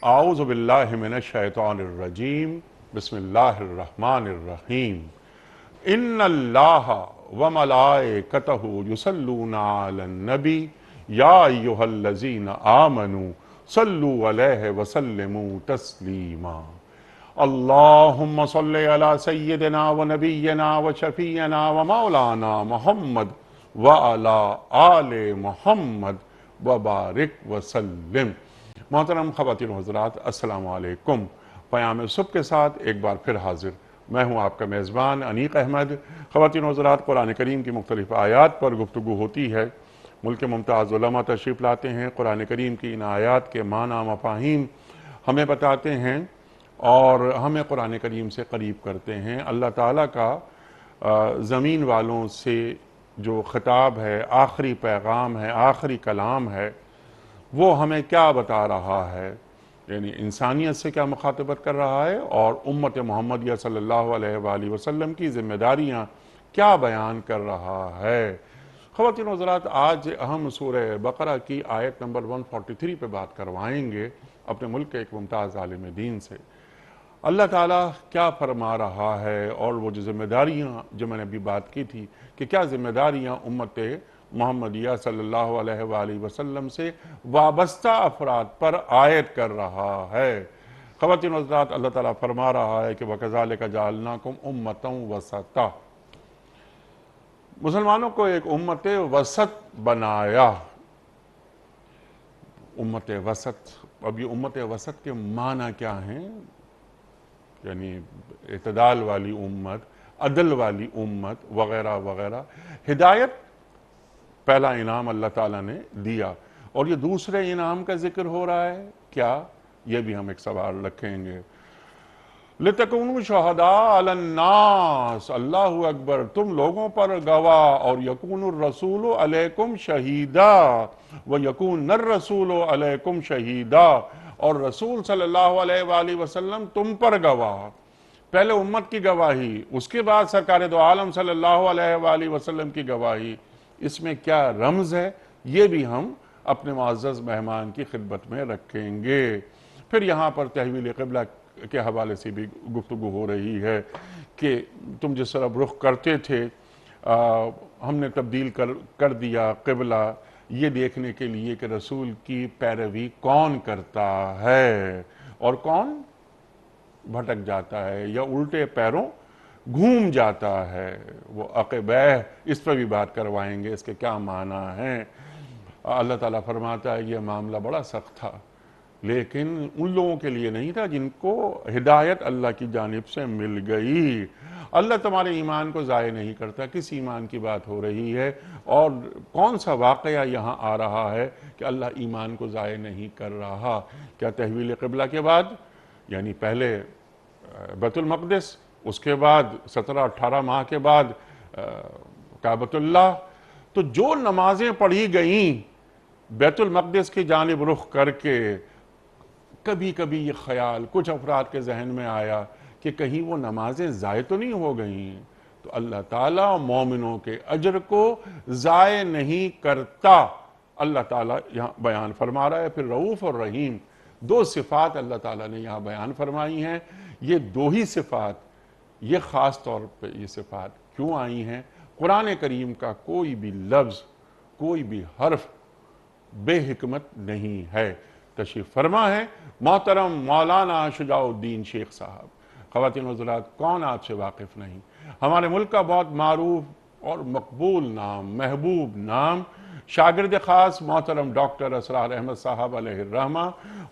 اعوذ باللہ من الشیطان الرجیم بسم اللہ الرحمن الرحیم ان اللہ وملائکتہ یصلون علی النبی یا ایہا الذین آمنوا صلوا علیہ وسلموا تسلیما اللہم صلی علی سیدنا ونبینا وشفیعنا ومولانا محمد وعلی آل محمد وبارک وسلم۔ محترم خواتین و حضرات، السلام علیکم۔ پیام صبح کے ساتھ ایک بار پھر حاضر میں ہوں آپ کا میزبان انیق احمد۔ خواتین و حضرات، قرآن کریم کی مختلف آیات پر گفتگو ہوتی ہے۔ ملک کے ممتاز علماء تشریف لاتے ہیں، قرآن کریم کی ان آیات کے معنی مفاہیم ہمیں بتاتے ہیں اور ہمیں قرآن کریم سے قریب کرتے ہیں۔ اللہ تعالیٰ کا زمین والوں سے جو خطاب ہے، آخری پیغام ہے، آخری کلام ہے، وہ ہمیں کیا بتا رہا ہے، یعنی انسانیت سے کیا مخاطبت کر رہا ہے اور امت محمدیہ صلی اللہ علیہ وآلہ وسلم کی ذمہ داریاں کیا بیان کر رہا ہے۔ خواتین و حضرات، آج ہم سورہ بقرہ کی آیت نمبر 143 پہ بات کروائیں گے اپنے ملک کے ایک ممتاز عالم دین سے۔ اللہ تعالیٰ کیا فرما رہا ہے اور وہ جو ذمہ داریاں جو میں نے ابھی بات کی تھی کہ کیا ذمہ داریاں امت محمدیہ صلی اللہ علیہ وآلہ وسلم سے وابستہ افراد پر عائد کر رہا ہے۔ خواتین و حضرات، اللہ تعالیٰ فرما رہا ہے کہ وَكَذَلِكَ جَعَلْنَاكُمْ أُمَّةً وَسَطًا، مسلمانوں کو ایک امت وسط بنایا۔ امت وسط، اب یہ امت وسط کے معنی کیا ہیں؟ یعنی اعتدال والی امت، عدل والی امت وغیرہ وغیرہ۔ ہدایت پہلا انعام اللہ تعالیٰ نے دیا، اور یہ دوسرے انعام کا ذکر ہو رہا ہے کیا؟ یہ بھی ہم ایک سوال رکھیں گے۔ لِتَكُونُوا شُهَدَاءَ عَلَى النَّاسِ، اللہ اکبر، تم لوگوں پر گواہ، اور يَكُونُ الرَّسُولُ عَلَيْكُمْ شَهِيدًا وَيَكُونَ الرَّسُولُ عَلَيْكُمْ شَهِيدًا، اور رسول صلی اللہ علیہ وآلہ وسلم تم پر گواہ۔ پہلے امت کی گواہی، اس کے بعد سرکار دو عالم صلی اللہ علیہ وآلہ وسلم کی گواہی۔ اس میں کیا رمز ہے، یہ بھی ہم اپنے معزز مہمان کی خدمت میں رکھیں گے۔ پھر یہاں پر تحویل قبلہ کے حوالے سے بھی گفتگو ہو رہی ہے کہ تم جس طرف رخ کرتے تھے ہم نے تبدیل کر دیا قبلہ، یہ دیکھنے کے لیے کہ رسول کی پیروی کون کرتا ہے اور کون بھٹک جاتا ہے یا الٹے پیروں گھوم جاتا ہے۔ وہ عقبہ، اس پر بھی بات کروائیں گے، اس کے کیا معنی ہیں۔ اللہ تعالیٰ فرماتا ہے یہ معاملہ بڑا سخت تھا، لیکن ان لوگوں کے لیے نہیں تھا جن کو ہدایت اللہ کی جانب سے مل گئی۔ اللہ تمہارے ایمان کو ضائع نہیں کرتا۔ کس ایمان کی بات ہو رہی ہے اور کون سا واقعہ یہاں آ رہا ہے کہ اللہ ایمان کو ضائع نہیں کر رہا؟ کیا تحویل قبلہ کے بعد، یعنی پہلے بیت المقدس، اس کے بعد 17-18 ماہ کے بعد کعبۃ اللہ، تو جو نمازیں پڑھی گئیں بیت المقدس کی جانب رخ کر کے، کبھی کبھی یہ خیال کچھ افراد کے ذہن میں آیا کہ کہیں وہ نمازیں ضائع تو نہیں ہو گئیں، تو اللہ تعالیٰ مومنوں کے اجر کو ضائع نہیں کرتا۔ اللہ تعالیٰ یہاں بیان فرما رہا ہے۔ پھر رؤوف اور رحیم، دو صفات اللہ تعالیٰ نے یہاں بیان فرمائی ہیں۔ یہ دو ہی صفات، یہ خاص طور پہ یہ صفات کیوں آئی ہیں؟ قرآن کریم کا کوئی بھی لفظ، کوئی بھی حرف بے حکمت نہیں ہے۔ تشریف فرما ہے محترم مولانا شجاع الدین شیخ صاحب۔ خواتین و حضرات، کون آپ سے واقف نہیں، ہمارے ملک کا بہت معروف اور مقبول نام، محبوب نام، شاگرد خاص محترم ڈاکٹر اسرار احمد صاحب علیہ الرحمہ۔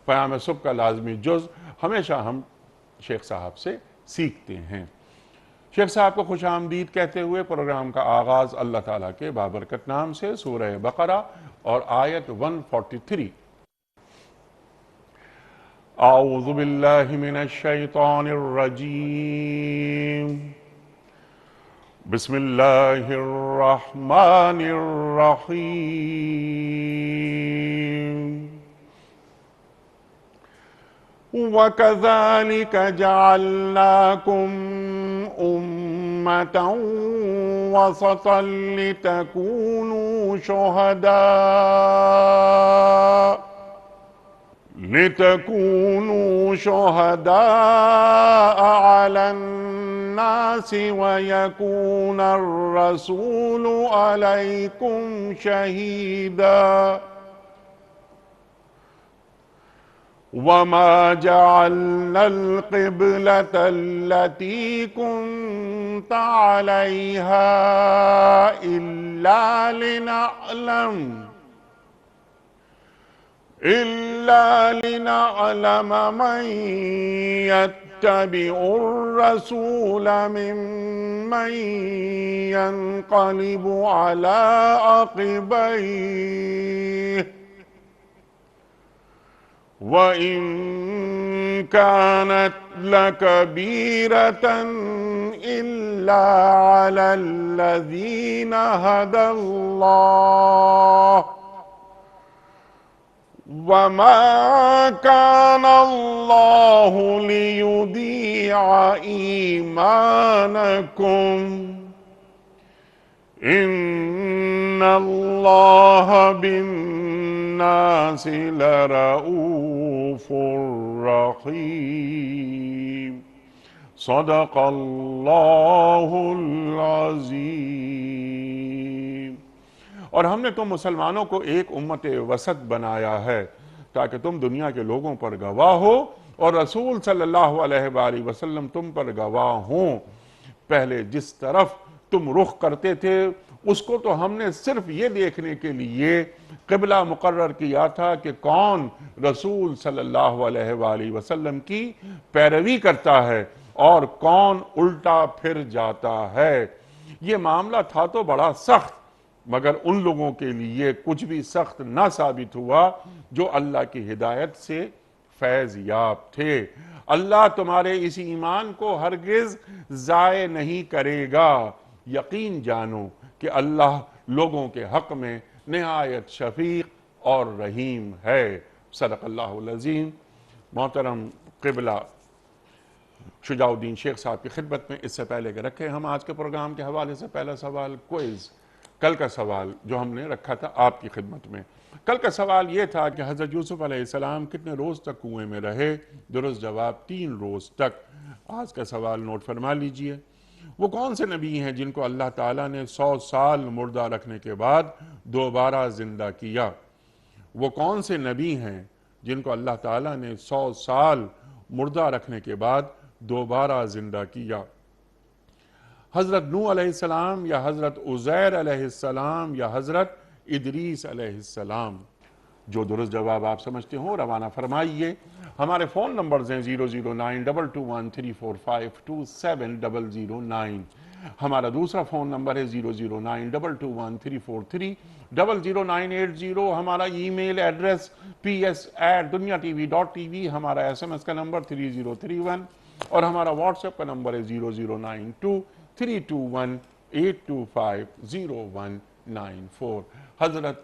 پیام صبح کا لازمی جز ہمیشہ ہم شیخ صاحب سے سیکھتے ہیں۔ شیخ صاحب کو خوش آمدید کہتے ہوئے پروگرام کا آغاز اللہ تعالیٰ کے بابرکت نام سے، سورہ بقرہ اور آیت 143۔ اعوذ باللہ من الشیطان الرجیم، بسم اللہ الرحمن الرحیم۔ وَكَذَلِكَ جَعَلْنَاكُمْ أُمَّةً وَسَطًا لِتَكُونُوا شُهَدَاءَ عَلَى النَّاسِ وَيَكُونَ الرَّسُولُ عَلَيْكُمْ شَهِيدًا وَمَا جَعَلْنَا الْقِبْلَةَ الَّتِي كُنْتَ عَلَيْهَا إِلَّا لِنَعْلَمَ مَنْ يَتَّبِعُ الرَّسُولَ مِمَّنْ يَنْقَلِبُ عَلَى عَقِبَيْهِ وَإِنْ كَانَتْ لَكَبِيرَةً إِلَّا عَلَى الَّذِينَ هَدَى اللَّهُ وَمَا كَانَ اللَّهُ لِيُضِيعَ إِيمَانَكُمْ إِنَّ اللَّهَ بِالنَّاسِ لَرَؤُوفٌ رَحِيمٌ صدق اللہ العظیم۔ اور ہم نے تم مسلمانوں کو ایک امت وسط بنایا ہے تاکہ تم دنیا کے لوگوں پر گواہ ہو اور رسول صلی اللہ علیہ وآلہ وسلم تم پر گواہ ہوں۔ پہلے جس طرف تم رخ کرتے تھے اس کو تو ہم نے صرف یہ دیکھنے کے لیے قبلہ مقرر کیا تھا کہ کون رسول صلی اللہ علیہ وآلہ وسلم کی پیروی کرتا ہے اور کون الٹا پھر جاتا ہے۔ یہ معاملہ تھا تو بڑا سخت، مگر ان لوگوں کے لیے کچھ بھی سخت نہ ثابت ہوا جو اللہ کی ہدایت سے فیض یاب تھے۔ اللہ تمہارے اس ایمان کو ہرگز ضائع نہیں کرے گا۔ یقین جانو کہ اللہ لوگوں کے حق میں نہایت شفیق اور رحیم ہے۔ صدق اللہ العظیم۔ محترم قبلہ شجاع الدین شیخ صاحب کی خدمت میں اس سے پہلے کہ رکھیں ہم آج کے پروگرام کے حوالے سے پہلا سوال کوئز، کل کا سوال جو ہم نے رکھا تھا آپ کی خدمت میں۔ کل کا سوال یہ تھا کہ حضرت یوسف علیہ السلام کتنے روز تک کنویں میں رہے؟ درست جواب 3 روز تک۔ آج کا سوال نوٹ فرما لیجئے۔ وہ کون سے نبی ہیں جن کو اللہ تعالیٰ نے 100 سال مردہ رکھنے کے بعد دوبارہ زندہ کیا؟ وہ کون سے نبی ہیں جن کو اللہ تعالیٰ نے 100 سال مردہ رکھنے کے بعد دوبارہ زندہ کیا؟ حضرت نوح علیہ السلام یا حضرت عزیر علیہ السلام یا حضرت ادریس علیہ السلام؟ جو درست جواب آپ سمجھتے ہوں روانہ فرمائیے۔ ہمارے فون نمبرز ہیں 00922134527 ہمارا دوسرا فون نمبر ہے 009221343009880 ہمارا ای میل ایڈریس ps@duniatv.tv ہمارا SMS کا نمبر 3031 اور ہمارا واٹس ایپ کا نمبر ہے 009232182509194۔ حضرت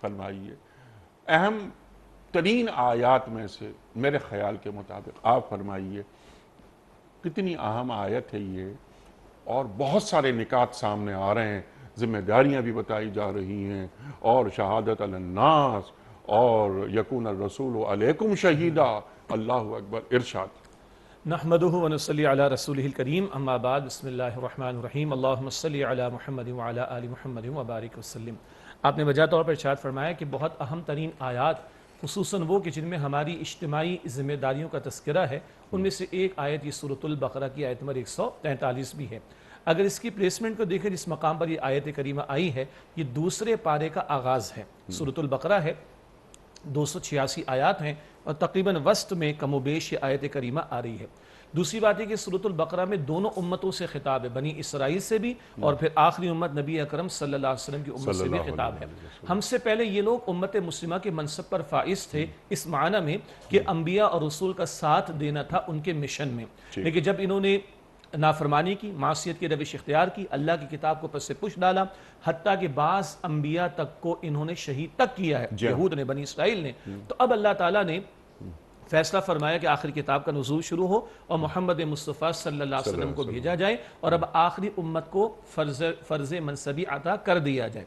فرمائیے، اہم ترین آیات میں سے میرے خیال کے مطابق آپ فرمائیے کتنی اہم آیت ہے یہ، اور بہت سارے نکات سامنے آ رہے ہیں، ذمہ داریاں بھی بتائی جا رہی ہیں، اور شہادت علی الناس اور یکون الرسول علیکم شہیدا۔ اللہ اکبر۔ ارشاد۔ نحمدہ ونصلی علی رسولہ الکریم، اما بعد، بسم اللہ الرحمن الرحیم، اللہم صلی علی محمد وعلی آل محمد وبارک وسلم۔ آپ نے وجہ طور پر ارشاد فرمایا کہ بہت اہم ترین آیات، خصوصاً وہ کہ جن میں ہماری اجتماعی ذمہ داریوں کا تذکرہ ہے، ان میں سے ایک آیت یہ سورۃ البقرہ کی آیت نمبر 143 بھی ہے۔ اگر اس کی پلیسمنٹ کو دیکھیں جس مقام پر یہ آیت کریمہ آئی ہے، یہ دوسرے پارے کا آغاز ہے۔ سورۃ البقرہ ہے، 286 آیات ہیں اور تقریباً وسط میں کم و بیش یہ آیت کریمہ آ رہی ہے۔ دوسری بات ہے کہ سورۃ البقرہ میں دونوں امتوں سے خطاب ہے، بنی اسرائیل سے بھی اور پھر آخری امت نبی اکرم صلی اللہ علیہ وسلم کی امت سے بھی خطاب ہے۔ ہم سے پہلے یہ لوگ امت مسلمہ کے منصب پر فائز تھے، اس معنی میں کہ انبیاء اور رسول کا ساتھ دینا تھا ان کے مشن میں، لیکن جب انہوں نے نافرمانی کی، معصیت کی روش اختیار کی، اللہ کی کتاب کو پس پش ڈالا، حتیٰ کہ بعض انبیاء تک کو انہوں نے شہید تک کیا ہے، یہود نے، بنی اسرائیل نے۔ تو اب اللہ تعالیٰ نے فیصلہ فرمایا کہ آخری کتاب کا نزول شروع ہو اور محمد مصطفیٰ صلی اللہ علیہ وسلم کو بھیجا جائے اور اب آخری امت کو فرض منصبی عطا کر دیا جائے۔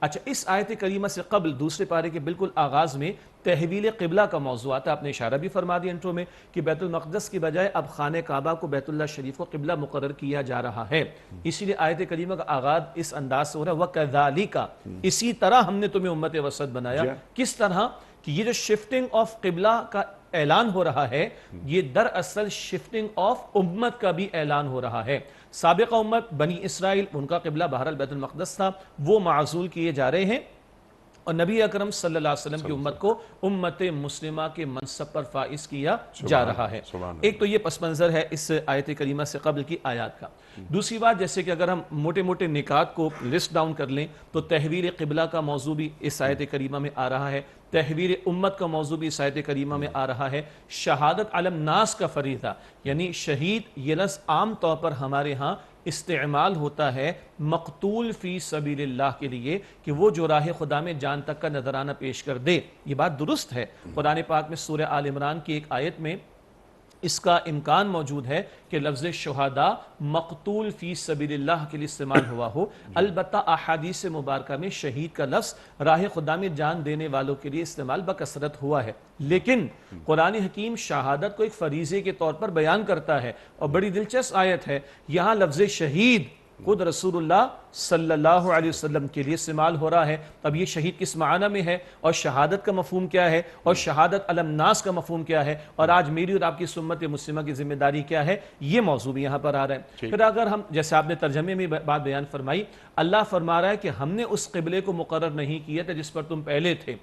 اچھا، اس آیت کریمہ سے قبل دوسرے پارے کے بالکل آغاز میں تحویل قبلہ کا موضوع آتا ہے. آپ نے اشارہ بھی فرما دیا انٹرو میں کہ بیت المقدس کی بجائے اب خانہ کعبہ کو بیت اللہ شریف کو قبلہ مقرر کیا جا رہا ہے. اسی لیے آیت کریمہ کا آغاز اس انداز سے ہو رہا ہے وَكَذَلِكَ، اسی طرح ہم نے تمہیں امت وسط بنایا. کس طرح کہ یہ جو شفٹنگ آف قبلہ کا اعلان ہو رہا ہے، یہ دراصل شفٹنگ آف امت کا بھی اعلان ہو رہا ہے. سابقہ امت بنی اسرائیل، ان کا قبلہ بہرحال بیت المقدس تھا، وہ معزول کیے جا رہے ہیں، اور نبی اکرم صلی اللہ علیہ وسلم کی امت کو امت مسلمہ کے منصب پر فائز کیا جا رہا ہے. ایک تو یہ پس منظر ہے اس آیت کریمہ سے قبل کی آیات کا. دوسری بات، جیسے کہ اگر ہم موٹے موٹے نکات کو لسٹ ڈاؤن کر لیں تو تحویل قبلہ کا موضوع بھی اس آیت کریمہ میں آ رہا ہے، تحویل امت کا موضوع بھی اس آیت کریمہ میں آ رہا ہے، شہادت علی الناس کا فریضہ، یعنی شہید یہ لفظ عام طور پر ہمارے ہاں استعمال ہوتا ہے مقتول فی سبیل اللہ کے لیے کہ وہ جو راہ خدا میں جان تک کا نذرانہ پیش کر دے. یہ بات درست ہے. قرآن پاک میں سورہ آل عمران کی ایک آیت میں اس کا امکان موجود ہے کہ لفظ شہداء مقتول فی سبیل اللہ کے لیے استعمال ہوا ہو. البتہ احادیث مبارکہ میں شہید کا لفظ راہ خدا میں جان دینے والوں کے لیے استعمال بکثرت ہوا ہے. لیکن قرآن حکیم شہادت کو ایک فریضے کے طور پر بیان کرتا ہے، اور بڑی دلچسپ آیت ہے. یہاں لفظ شہید خود رسول اللہ صلی اللہ علیہ وسلم کے لیے استعمال ہو رہا ہے. اب یہ شہید کس معنی میں ہے، اور شہادت کا مفہوم کیا ہے، اور شہادت علی الناس کا مفہوم کیا ہے، اور آج میری اور آپ کی امت مسلمہ کی ذمہ داری کیا ہے، یہ موضوع بھی یہاں پر آ رہا ہے. پھر اگر ہم، جیسے آپ نے ترجمے میں بات بیان فرمائی، اللہ فرما رہا ہے کہ ہم نے اس قبلے کو مقرر نہیں کیا تھا جس پر تم پہلے تھے.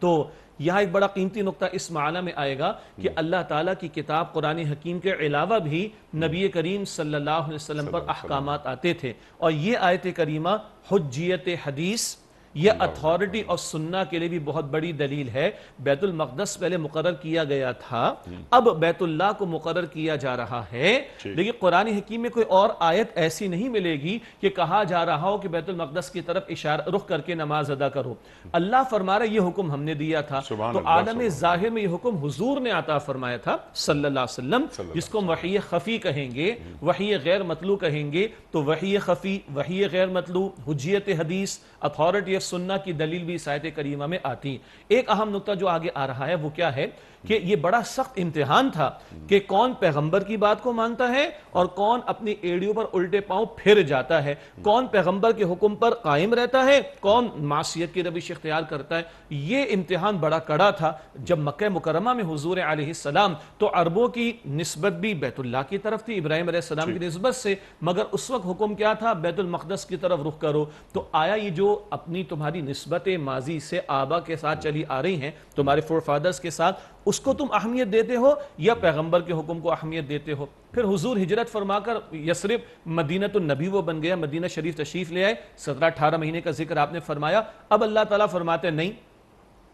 تو یہاں ایک بڑا قیمتی نقطہ اس معنی میں آئے گا کہ اللہ تعالیٰ کی کتاب قرآن حکیم کے علاوہ بھی نبی کریم صلی اللہ علیہ وسلم پر احکامات آتے تھے، اور یہ آیت کریمہ حجیت حدیث، یہ اتھارٹی اور سنہ کے لیے بھی بہت بڑی دلیل ہے. بیت المقدس پہلے مقرر کیا گیا تھا، اب بیت اللہ کو مقرر کیا جا رہا ہے. لیکن قرآن حکیم میں کوئی اور آیت ایسی نہیں ملے گی کہ کہا جا رہا ہو کہ بیت المقدس کی طرف اشارہ رخ کر کے نماز ادا کرو. اللہ فرما رہا ہے یہ حکم ہم نے دیا تھا. تو عالم ظاہر میں یہ حکم حضور نے عطا فرمایا تھا صلی اللہ علیہ وسلم، جس کو وحی خفی کہیں گے، وحی غیر مطلوع کہیں گے. تو وحی خفی، وحی غیر مطلوع، حجیت حدیث، اتھارٹی سنہ کی دلیل بھی اس آیت کریمہ میں آتی. ایک اہم نقطہ جو آگے آ رہا ہے وہ کیا ہے کہ یہ بڑا سخت امتحان تھا کہ کون پیغمبر کی بات کو مانتا ہے اور کون اپنی ایڑیوں پر الٹے پاؤں پھر جاتا ہے، کون پیغمبر کے حکم پر قائم رہتا ہے، کون معصیت کی روش اختیار کرتا ہے. یہ امتحان بڑا کڑا تھا. جب مکہ مکرمہ میں حضور علیہ السلام، تو عربوں کی نسبت بھی بیت اللہ کی طرف تھی ابراہیم علیہ السلام کی نسبت سے، مگر اس وقت حکم کیا تھا، بیت المقدس کی طرف رخ کرو. تو آیا یہ جو اپنی تمہاری نسبت ماضی سے آبا کے ساتھ چلی آ رہی ہیں، تمہارے فور فادرز کے ساتھ، اس کو تم اہمیت دیتے ہو یا پیغمبر کے حکم کو اہمیت دیتے ہو؟ پھر حضور ہجرت فرما کر یثرب مدینہ النبی وہ بن گیا، مدینہ شریف تشریف لے آئے. 17-18 مہینے کا ذکر آپ نے فرمایا. اب اللہ تعالیٰ فرماتے نہیں،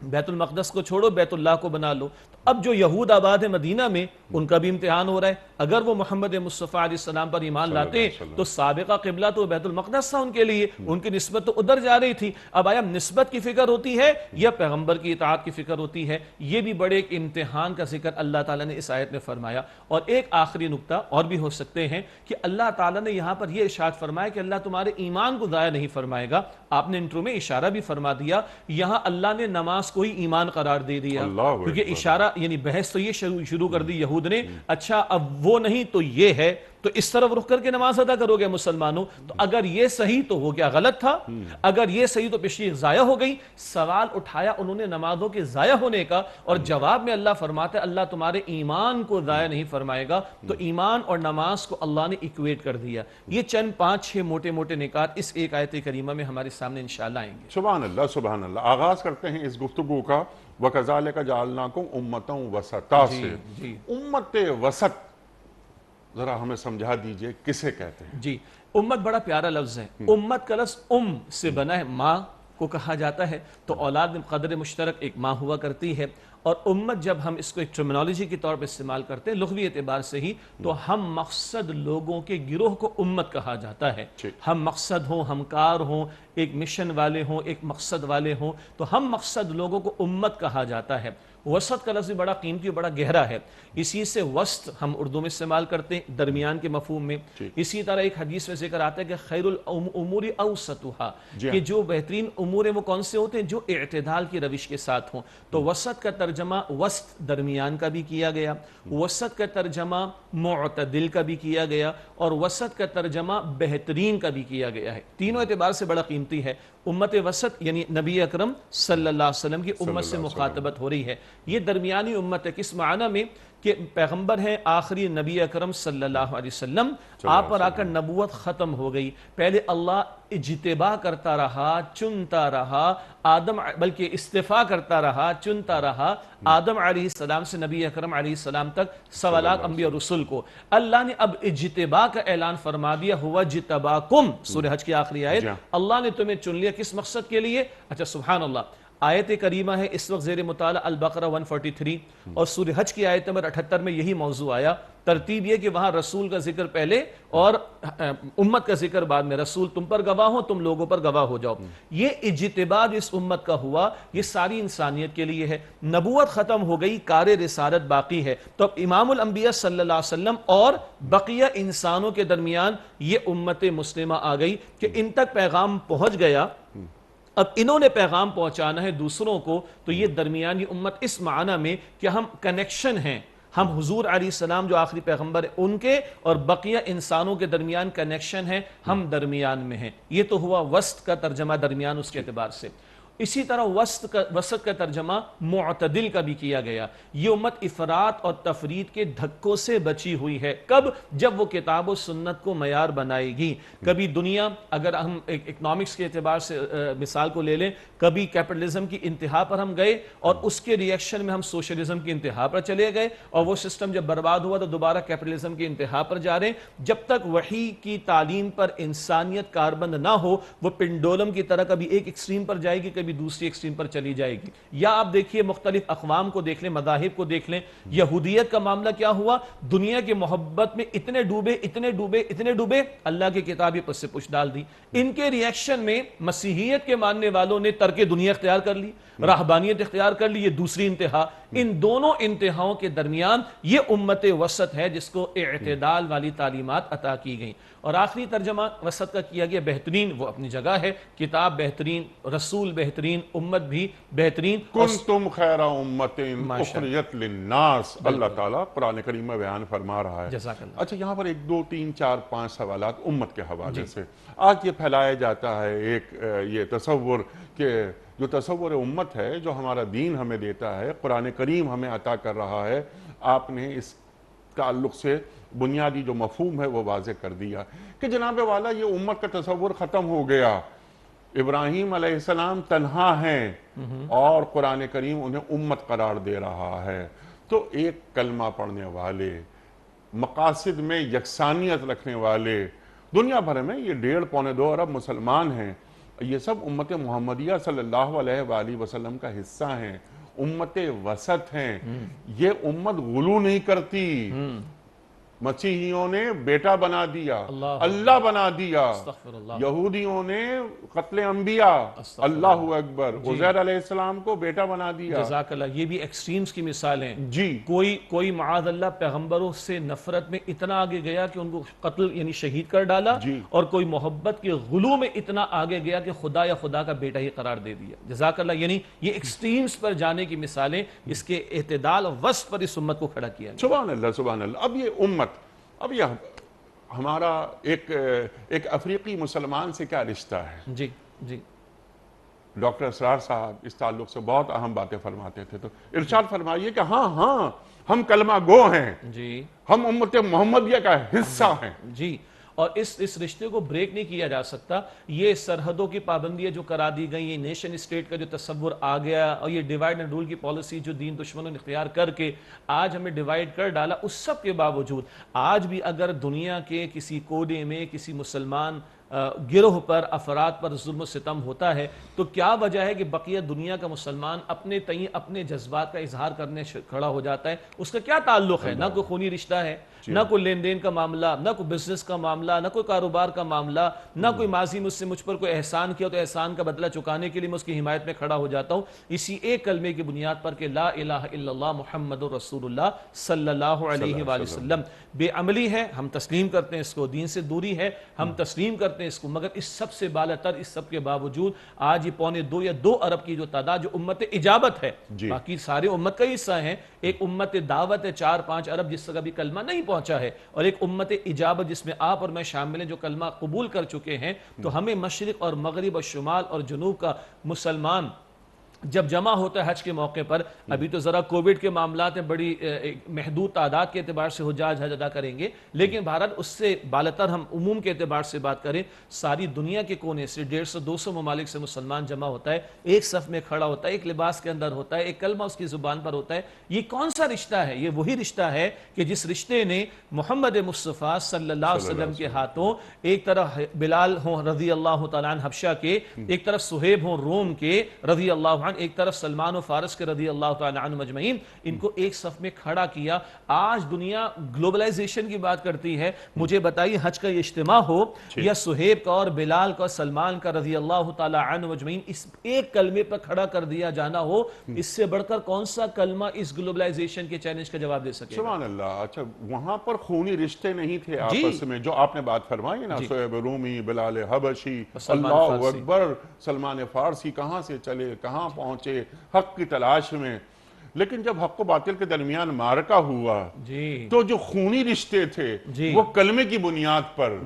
بیت المقدس کو چھوڑو، بیت اللہ کو بنا لو. تو اب جو یہود آباد ہے مدینہ میں، ان کا بھی امتحان ہو رہا ہے. اگر وہ محمد مصطفیٰ علیہ السلام پر ایمان لاتے تو سابقہ قبلہ تو بیت المقدس تھا ان کے لیے، ان کی نسبت تو ادھر جا رہی تھی. اب آیا نسبت کی فکر ہوتی ہے یا پیغمبر کی اطاعت کی فکر ہوتی ہے؟ یہ بھی بڑے ایک امتحان کا ذکر اللہ تعالیٰ نے اس آیت میں فرمایا. اور ایک آخری نقطہ اور بھی ہو سکتے ہیں کہ اللہ تعالیٰ نے یہاں پر یہ ارشاد فرمایا کہ اللہ تمہارے ایمان کو ضائع نہیں فرمائے گا. آپ نے انٹرو میں اشارہ بھی فرما دیا، یہاں اللہ نے نماز کو ہی ایمان قرار دے دیا، کیونکہ اشارہ یعنی بحث تو یہ شروع کر دی یہود نے، اچھا اب وہ نہیں تو یہ ہے، تو اس طرف رخ کر کے نماز ادا کرو گے مسلمانوں. تو اگر یہ صحیح تو وہ کیا غلط تھا، اگر یہ صحیح تو پیشی ضائع ہو گئی. سوال اٹھایا انہوں نے نمازوں کے ضائع ہونے کا، اور جواب میں اللہ فرماتا ہے اللہ تمہارے ایمان کو ضائع نہیں فرمائے گا. تو ایمان اور نماز کو اللہ نے ایکویٹ کر دیا. یہ چند 5-6 موٹے موٹے نکات اس ایک آیت کریمہ میں ہمارے سامنے انشاءاللہ آئیں گے. سبحان اللہ سبحان اللہ. آغاز کرتے ہیں اس گفتگو کا وَكَذَلِكَ جَعَلْنَاكُمْ أُمَّةً وَسَطًا سے. امت وسط ذرا ہمیں سمجھا دیجئے کسے کہتے ہیں؟ جی، امت بڑا پیارا لفظ ہے. امت کا لفظ سے بنا ہے، ماں کو کہا جاتا ہے. تو اولاد میں قدر مشترک ایک ماں ہوا کرتی ہے. اور امت جب ہم اس کو ایک ٹرمینالوجی کے طور پر استعمال کرتے ہیں لغوی اعتبار سے ہی، تو ہم مقصد لوگوں کے گروہ کو امت کہا جاتا ہے. ہم مقصد ہوں، ہمکار ہوں، ایک مشن والے ہوں، ایک مقصد والے ہوں، تو ہم مقصد لوگوں کو امت کہا جاتا ہے. وسط کا لفظ بڑا قیمتی اور بڑا گہرا ہے. اسی سے وسط ہم اردو میں استعمال کرتے ہیں درمیان کے مفہوم میں. اسی طرح ایک حدیث میں ذکر آتا ہے کہ خیر الامور اوسطها، کہ جو بہترین امور ہیں وہ کون سے ہوتے ہیں؟ جو اعتدال کی روش کے ساتھ ہوں. تو وسط کا ترجمہ وسط درمیان کا بھی کیا گیا، وسط کا ترجمہ معتدل کا بھی کیا گیا، اور وسط کا ترجمہ بہترین کا بھی کیا گیا ہے. تینوں اعتبار سے بڑا قیمتی ہے. امت وسط یعنی نبی اکرم صلی اللہ علیہ وسلم کی امت سے مخاطبت ہو رہی ہے. یہ درمیانی امت ہے. کس معنی میں؟ کہ پیغمبر ہیں آخری نبی اکرم صلی اللہ علیہ وسلم، آپ پر آ کر نبوت ختم ہو گئی. پہلے اللہ اجتباء کرتا رہا، چنتا رہا آدم، بلکہ استفاء کرتا رہا، چنتا رہا آدم علیہ السلام سے نبی اکرم علیہ السلام تک سوالات انبیاء رسول کو. اللہ نے اب اجتباء کا اعلان فرما دیا، ہوا جتباکم، سورہ حج کی آخری آیت. اللہ نے تمہیں چن لیا کس مقصد کے لیے؟ اچھا سبحان اللہ. آیت کریمہ ہے اس وقت زیر مطالعہ البقرہ 143، اور سورہ حج کی آیت نمبر 78 میں یہی موضوع آیا. ترتیب یہ کہ وہاں رسول کا ذکر پہلے اور امت کا ذکر بعد میں. رسول تم پر گواہ ہو، تم لوگوں پر گواہ ہو جاؤ. یہ اجتباع اس امت کا ہوا، یہ ساری انسانیت کے لیے ہے. نبوت ختم ہو گئی، کار رسالت باقی ہے. تو اب امام الانبیاء صلی اللہ علیہ وسلم اور بقیہ انسانوں کے درمیان یہ امت مسلمہ آ گئی کہ ان تک پیغام پہنچ گیا. اب انہوں نے پیغام پہنچانا ہے دوسروں کو. تو یہ درمیانی امت اس معنی میں کہ ہم کنیکشن ہیں، ہم حضور علیہ السلام جو آخری پیغمبر ہیں ان کے اور بقیہ انسانوں کے درمیان کنیکشن ہے، ہم درمیان میں ہیں. یہ تو ہوا وسط کا ترجمہ، درمیان اس کے اعتبار سے. اسی طرح وسط کا ترجمہ معتدل کا بھی کیا گیا. یہ امت افراط اور تفرید کے دھکوں سے بچی ہوئی ہے. کب؟ جب وہ کتاب و سنت کو معیار بنائے گی. کبھی دنیا، اگر ہم اکنامکس کے اعتبار سے مثال کو لے لیں، کبھی کیپٹلزم کی انتہا پر ہم گئے اور اس کے ریئیکشن میں ہم سوشلزم کی انتہا پر چلے گئے، اور وہ سسٹم جب برباد ہوا تو دوبارہ کیپٹلزم کی انتہا پر جا رہے ہیں. جب تک وحی کی تعلیم پر انسانیت کاربند نہ ہو، وہ پنڈولم کی طرح کبھی ایک ایکسٹریم پر جائے گی، کبھی دوسری ایکسٹریم پر چلی جائے گی. یا آپ دیکھیے مختلف اقوام کو دیکھ لیں، مذاہب کو دیکھ لیں. یہودیت کا معاملہ کیا ہوا؟ دنیا کی محبت میں اتنے ڈوبے، اللہ کی کتاب پر سے پوچھ ڈال دی. ان کے ریئیکشن میں مسیحیت کے ماننے والوں نے ترک دنیا اختیار کر لی، راہبانیت اختیار کر لی. یہ دوسری انتہا. ان دونوں انتہاؤں کے درمیان یہ امت وسط ہے جس کو اعتدال والی تعلیمات عطا کی گئیں. اور آخری ترجمہ وسط کا کیا گیا بہترین. وہ اپنی جگہ ہے، کتاب بہترین، رسول بہترین، امت بھی بہترین. کنتم خیر امت اخرجت للناس، اللہ تعالیٰ قرآن کریم میں بیان فرما رہا ہے. جزاک اللہ. اچھا یہاں پر 1 2 3 4 5 سوالات امت کے حوالے سے. آج یہ پھیلایا جاتا ہے ایک یہ تصور کہ جو تصور امت ہے، جو ہمارا دین ہمیں دیتا ہے، قرآن کریم ہمیں عطا کر رہا ہے، آپ نے اس تعلق سے بنیادی جو مفہوم ہے وہ واضح کر دیا کہ جناب والا یہ امت کا تصور ختم ہو گیا. ابراہیم علیہ السلام تنہا ہیں اور قرآن کریم انہیں امت قرار دے رہا ہے. تو ایک کلمہ پڑھنے والے، مقاصد میں یکسانیت رکھنے والے، دنیا بھر میں یہ 1.5 پونے 2 ارب مسلمان ہیں، یہ سب امت محمدیہ صلی اللہ علیہ وآلہ وسلم کا حصہ ہیں، امت وسط ہیں. یہ امت غلو نہیں کرتی. مسیحیوں نے بیٹا بنا دیا، اللہ بنا دیا. یہودیوں نے قتل انبیاء، اللہ اکبر، عزیر علیہ السلام کو بیٹا بنا دیا. جزاک اللہ. یہ بھی ایکسٹریمز کی مثال ہیں. جی کوئی معاذ اللہ پیغمبروں سے نفرت میں اتنا آگے گیا کہ ان کو قتل یعنی شہید کر ڈالا، اور کوئی محبت کے غلو میں اتنا آگے گیا کہ خدا یا خدا کا بیٹا ہی قرار دے دیا. جزاک اللہ. یعنی یہ ایکسٹریمز پر جانے کی مثالیں، اس کے اعتدال اور وسط پر اس امت کو کھڑا کیا گیا. سبحان اللہ سبحان اللہ. اب یہ امت، اب یہ ہمارا ایک افریقی مسلمان سے کیا رشتہ ہے؟ جی جی. ڈاکٹر اسرار صاحب اس تعلق سے بہت اہم باتیں فرماتے تھے. تو ارشاد فرمائیے کہ ہاں ہم کلمہ گو ہیں، جی ہم امت محمدیہ کا حصہ ہیں. جی. اور اس رشتے کو بریک نہیں کیا جا سکتا. یہ سرحدوں کی پابندیاں جو کرا دی گئی، یہ نیشن اسٹیٹ کا جو تصور آ گیا، اور یہ ڈیوائڈ اینڈ رول کی پالیسی جو دین دشمنوں نے اختیار کر کے آج ہمیں ڈیوائڈ کر ڈالا، اس سب کے باوجود آج بھی اگر دنیا کے کسی کونے میں کسی مسلمان گروہ پر افراد پر ظلم و ستم ہوتا ہے تو کیا وجہ ہے کہ بقیہ دنیا کا مسلمان اپنے تئیں اپنے جذبات کا اظہار کرنے کھڑا ہو جاتا ہے؟ اس کا کیا تعلق ہے؟ نہ کوئی خونی رشتہ ہے، نہ کوئی لین دین کا معاملہ، نہ کوئی بزنس کا معاملہ، نہ کوئی کاروبار کا معاملہ، نہ کوئی ماضی مجھ پر کوئی احسان کیا تو احسان کا بدلہ چکانے کے لیے میں اس کی حمایت میں کھڑا ہو جاتا ہوں اسی ایک کلمے کی بنیاد پر کہ لا الہ الا اللہ محمد رسول اللہ صلی اللہ علیہ وآلہ وسلم۔ بے عملی ہے، ہم تسلیم کرتے ہیں اس کو، دین سے دوری ہے، ہم تسلیم کرتے ہیں اس کو، مگر اس سب سے بالاتر، اس سب کے باوجود آج یہ 1.25 یا 2 ارب کی جو تعداد جو امت اجابت ہے، باقی سارے امت کا حصہ ہیں، ایک امت دعوت ہے 4-5 ارب جس تک ابھی کلمہ نہیں پہنچا ہے، اور ایک امت اجابت جس میں آپ اور میں شامل ہیں جو کلمہ قبول کر چکے ہیں، تو ہمیں مشرق اور مغرب اور شمال اور جنوب کا مسلمان جب جمع ہوتا ہے حج کے موقع پر، ابھی تو ذرا کووڈ کے معاملات ہیں، بڑی محدود تعداد کے اعتبار سے حجاج حج ادا کریں گے، لیکن بھارت اس سے بالاتر ہم عموم کے اعتبار سے بات کریں، ساری دنیا کے کونے سے 150-200 ممالک سے مسلمان جمع ہوتا ہے، ایک صف میں کھڑا ہوتا ہے، ایک لباس کے اندر ہوتا ہے، ایک کلمہ اس کی زبان پر ہوتا ہے۔ یہ کون سا رشتہ ہے؟ یہ وہی رشتہ ہے کہ جس رشتے نے محمد مصطفیٰ صلی اللہ علیہ وسلم کے ہاتھوں ایک طرف بلال ہوں رضی اللہ تعالیٰ عنہ حبشہ کے، ایک طرف صہیب ہوں روم کے رضی اللہ عنہ، ایک طرف سلمان و فارس کے رضی اللہ تعالیٰ عنہ مجمعین، ان کو ایک صف میں کھڑا کیا۔ آج دنیا گلوبلائزیشن کی بات کرتی ہے، مجھے بتائیے حج کا یہ اجتماع ہو یا صہیب کا اور بلال کا سلمان کا رضی اللہ تعالیٰ عنہ مجمعین اس ایک کلمے پر کھڑا کر دیا جانا ہو، اس سے بڑھ کر کون سا کلمہ اس گلوبلائزیشن کے چیلنج کا جواب دے سکے؟ سبحان اللہ۔ اچھا، وہاں پر خونی رشتے نہیں تھے آپس میں، جو آپ نے بات فرمائی نا، صہیب رومی، بلال حبشی، اللہ اکبر، سلمان فارسی کہاں سے چلے کہاں پہنچے حق کی تلاش میں، لیکن جب حق و باطل کے درمیان معرکہ ہوا تو جو خونی رشتے تھے وہ کلمے کی بنیاد پر،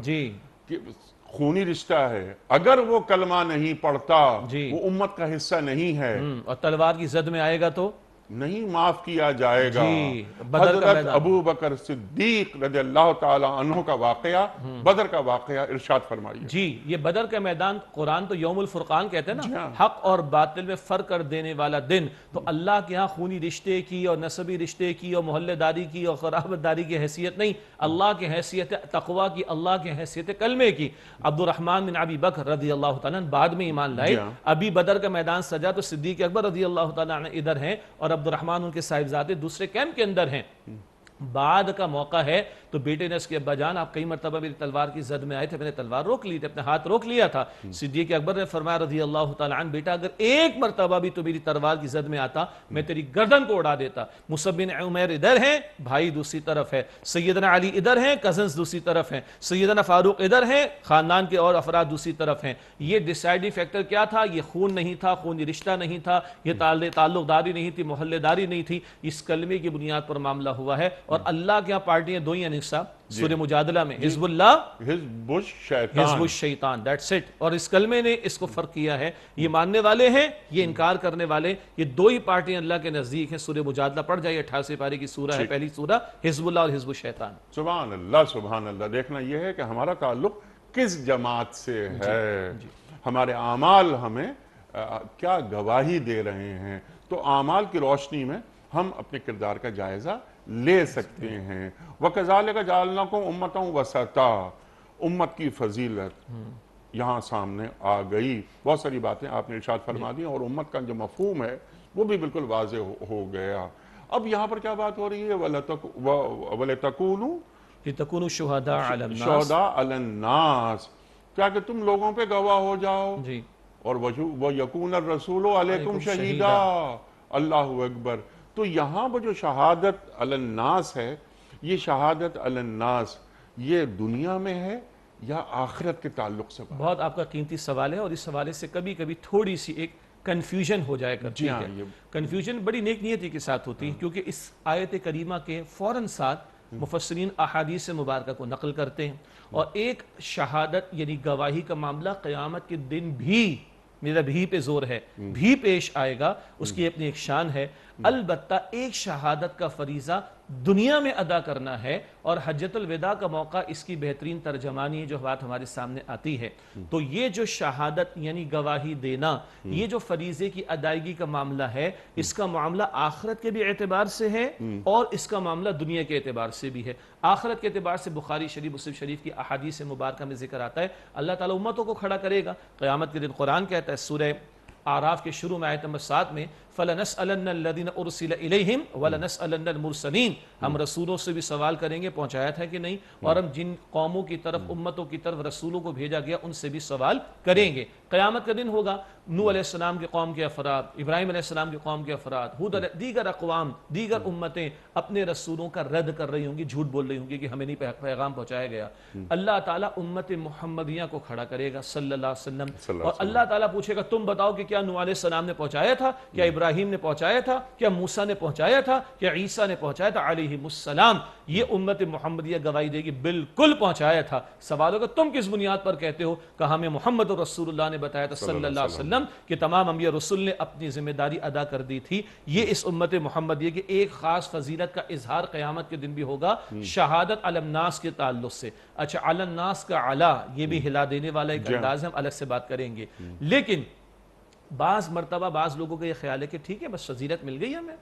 خونی رشتہ ہے، اگر وہ کلمہ نہیں پڑھتا وہ امت کا حصہ نہیں ہے، اور تلوار کی زد میں آئے گا تو نہیں معاف کیا جائے گا۔ بدر کا حضرت ابو بکر صدیق رضی اللہ تعالی عنہ کا واقعہ، بدر کا واقعہ ارشاد فرمائیے۔ جی، یہ بدر کا میدان قرآن تو یوم الفرقان کہتے ہیں نا، حق اور باطل میں فرق کر دینے والا دن، تو اللہ کے ہاں خونی رشتے کی اور نسبی رشتے کی اور محلے داری کی اور قرابت داری کی حیثیت نہیں، اللہ کی حیثیت تقوی کی، اللہ کی حیثیت کلمے کی۔ عبد الرحمن بن ابی بکر رضی اللہ تعالیٰ عنہ بعد میں ایمان لائے، ابھی بدر کا میدان سجا تو صدیق اکبر رضی اللہ تعالیٰ عنہ ادھر ہیں اور عبد الرحمن ان کے صاحبزادے دوسرے کیمپ کے اندر ہیں۔ بعد کا موقع ہے تو بیٹے نے اس کے ابا جان آپ کئی مرتبہ میری تلوار کی زد میں آئے تھے، میں نے تلوار روک لی تھی، اپنے ہاتھ روک لیا تھا۔ صدیق اکبر نے فرمایا رضی اللہ تعالیٰ عنہ، بیٹا اگر ایک مرتبہ بھی تو میری تلوار کی زد میں آتا میں تیری گردن کو اڑا دیتا۔ مصعب بن عمیر ادھر ہیں، بھائی دوسری طرف ہے، سیدنا علی ادھر ہیں، کزنز دوسری طرف ہیں، سیدنا فاروق ادھر ہیں، خاندان کے اور افراد دوسری طرف ہیں۔ یہ ڈیسائیڈنگ فیکٹر کیا تھا؟ یہ خون نہیں تھا، خونی رشتہ نہیں تھا، یہ تعلق داری نہیں تھی، محلے داری نہیں تھی، اس کلمے کی بنیاد پر معاملہ ہوا ہے۔ اور اللہ کے پارٹیاں دو ہی ہیں نقصہ سورہ مجادلہ میں، حزب اللہ، حزب الشیطان، that's it۔ اور اس کلمے نے اس کو فرق کیا ہے، یہ ماننے والے ہیں، یہ انکار کرنے والے، یہ دو ہی پارٹیاں اللہ کے نزدیک ہیں۔ سورہ مجادلہ پڑھ جائیے، 88 پارے کی سورہ ہے، پہلی سورہ، حزب اللہ اور حزب الشیطان۔ سبحان اللہ، سبحان اللہ۔ دیکھنا یہ ہے کہ ہمارا تعلق کس جماعت سے ہے، ہمارے اعمال ہمیں کیا گواہی دے رہے ہیں، تو اعمال کی روشنی میں ہم اپنے کردار کا جائزہ لے سکتے ہیں۔ وَكَذَلِكَ جَعَلْنَاكُمْ أُمَّةً وَسَطًا، امت کی فضیلت یہاں سامنے آ گئی، بہت ساری باتیں آپ نے ارشاد فرما دی اور امت کا جو مفہوم ہے وہ بھی بالکل واضح ہو گیا۔ اب یہاں پر کیا بات ہو رہی ہے؟ وَلَتَكُونُوا لِتَكُونُوا شُهَدَاءَ عَلَى النَّاسِ، شُهَدَاءَ عَلَى النَّاسِ، کیا کہ تم لوگوں پہ گواہ ہو جاؤ، اور وَيَكُونَ الرَّسُولُ عَلَيْكُمْ شَهِيدًا، اللہ اکبر۔ تو یہاں پر جو شہادت علی الناس ہے، یہ شہادت علی الناس یہ دنیا میں ہے یا آخرت کے تعلق سے؟ بہت آپ کا قیمتی سوال ہے، اور اس حوالے سے کبھی کبھی تھوڑی سی ایک کنفیوژن ہو جائے کرتی ہے۔ کنفیوژن بڑی نیک نیتی کے ساتھ ہوتی ہے، کیونکہ اس آیت کریمہ کے فوراً ساتھ مفسرین احادیث مبارکہ کو نقل کرتے ہیں، اور ایک شہادت یعنی گواہی کا معاملہ قیامت کے دن بھی، میرا بھی پہ زور ہے، بھی پیش آئے گا، اس کی اپنی ایک شان ہے۔ البتہ ایک شہادت کا فریضہ دنیا میں ادا کرنا ہے، اور حجۃ الوداع کا موقع اس کی بہترین ترجمانی جو بات ہمارے سامنے آتی ہے۔ تو یہ جو شہادت یعنی گواہی دینا، یہ جو فریضے کی ادائیگی کا معاملہ ہے، اس کا معاملہ آخرت کے بھی اعتبار سے ہے اور اس کا معاملہ دنیا کے اعتبار سے بھی ہے۔ آخرت کے اعتبار سے بخاری شریف مسلم شریف کی احادیث مبارکہ میں ذکر آتا ہے اللہ تعالیٰ امتوں کو کھڑا کرے گا قیامت کے دن۔ قرآن کہتا ہے سورہ اعراف کے شروع میں آیت نمبر 7 میں فَلَنَسْأَلَنَّ الَّذِينَ أُرْسِلَ إِلَيْهِمْ وَلَنَسْأَلَنَّ الْمُرْسَلِينَ، ہم رسولوں سے بھی سوال کریں گے پہنچایا تھا کہ نہیں، اور ہم جن قوموں کی طرف امتوں کی طرف رسولوں کو بھیجا گیا ان سے بھی سوال کریں گے۔ قیامت کا دن ہوگا، نوح علیہ السلام کی قوم کے افراد، ابراہیم علیہ السلام کی قوم کے افراد، دیگر اقوام، دیگر امتیں اپنے رسولوں کا رد کر رہی ہوں گی، جھوٹ بول رہی ہوں گی کہ ہمیں نہیں پیغام پہنچایا گیا۔ اللہ تعالیٰ امت محمدیہ کو کھڑا کرے گا صلی اللہ علیہ وسلم، اور اللہ تعالیٰ پوچھے گا تم بتاؤ کہ کیا نوح علیہ السلام نے پہنچایا تھا، کیا ابراہیم نے پہنچایا تھا، کیا موسیٰ نے پہنچایا تھا، کیا عیسیٰ نے پہنچایا تھا علیہم السلام؟ یہ امت محمدیہ گواہی دے گی بالکل پہنچایا تھا۔ سوال ہوگا تم کس بنیاد پر کہتے ہو؟ کہا ہمیں محمد رسول اللہ نے بتایا تھا صلی اللہ علیہ وسلم کہ تمام انبیاء رسول نے اپنی ذمہ داری ادا کر دی تھی۔ یہ اس امت محمدیہ کی ایک خاص فضیلت کا اظہار قیامت کے دن بھی ہوگا شہادت علی الناس کے تعلق سے۔ اچھا علی الناس کا علا یہ بھی ہلا دینے والا ایک انداز ہے، ہم الگ سے بات کریں گے، لیکن بعض مرتبہ بعض لوگوں کا یہ خیال ہے کہ ٹھیک ہے بس فضیلت مل گئی ہمیں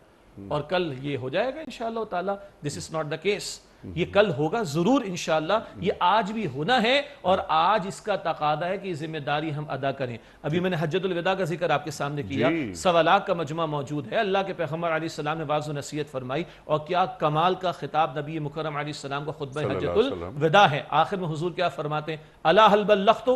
اور کل یہ ہو جائے گا انشاءاللہ تعالی۔ دس از ناٹ دا کیس، یہ کل ہوگا ضرور انشاءاللہ، یہ آج بھی ہونا ہے، اور آج اس کا تقاضا ہے کہ یہ ذمہ داری ہم ادا کریں۔ ابھی میں نے حجۃ الوداع کا ذکر آپ کے سامنے کیا، سوالات کا مجمع موجود ہے، اللہ کے پیغمبر علیہ السلام نے واضح نصیحت فرمائی، اور کیا کمال کا خطاب نبی مکرم علیہ السلام کا خطبہ حجۃ الوداع ہے۔ آخر میں حضور کیا فرماتے ہیں؟ الا هل بلغت،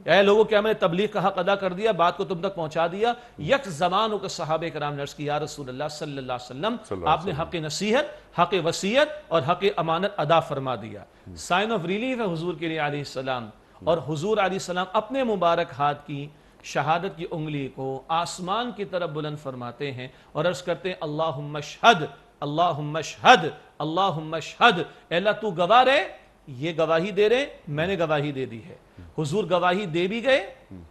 اے لوگوں کیا میں نے تبلیغ کا حق ادا کر دیا، بات کو تم تک پہنچا دیا؟ یک زمانوں کے صحابہ کرام نے عرض کی یا رسول اللہ صلی اللہ علیہ وسلم آپ نے حق نصیحت، حق وصیت اور حق امانت ادا فرما دیا۔ سائن آف ریلیف ہے حضور کے لیے علیہ السلام، اور حضور علیہ السلام اپنے مبارک ہاتھ کی شہادت کی انگلی کو آسمان کی طرف بلند فرماتے ہیں اور عرض کرتے ہیں اللہم اشہد، اللہم اشہد، اللہم اشہد، اے اللہ تو گواہ رہے، یہ گواہی دے رہے، میں نے گواہی دے دی ہے۔ حضور گواہی دے بھی گئے،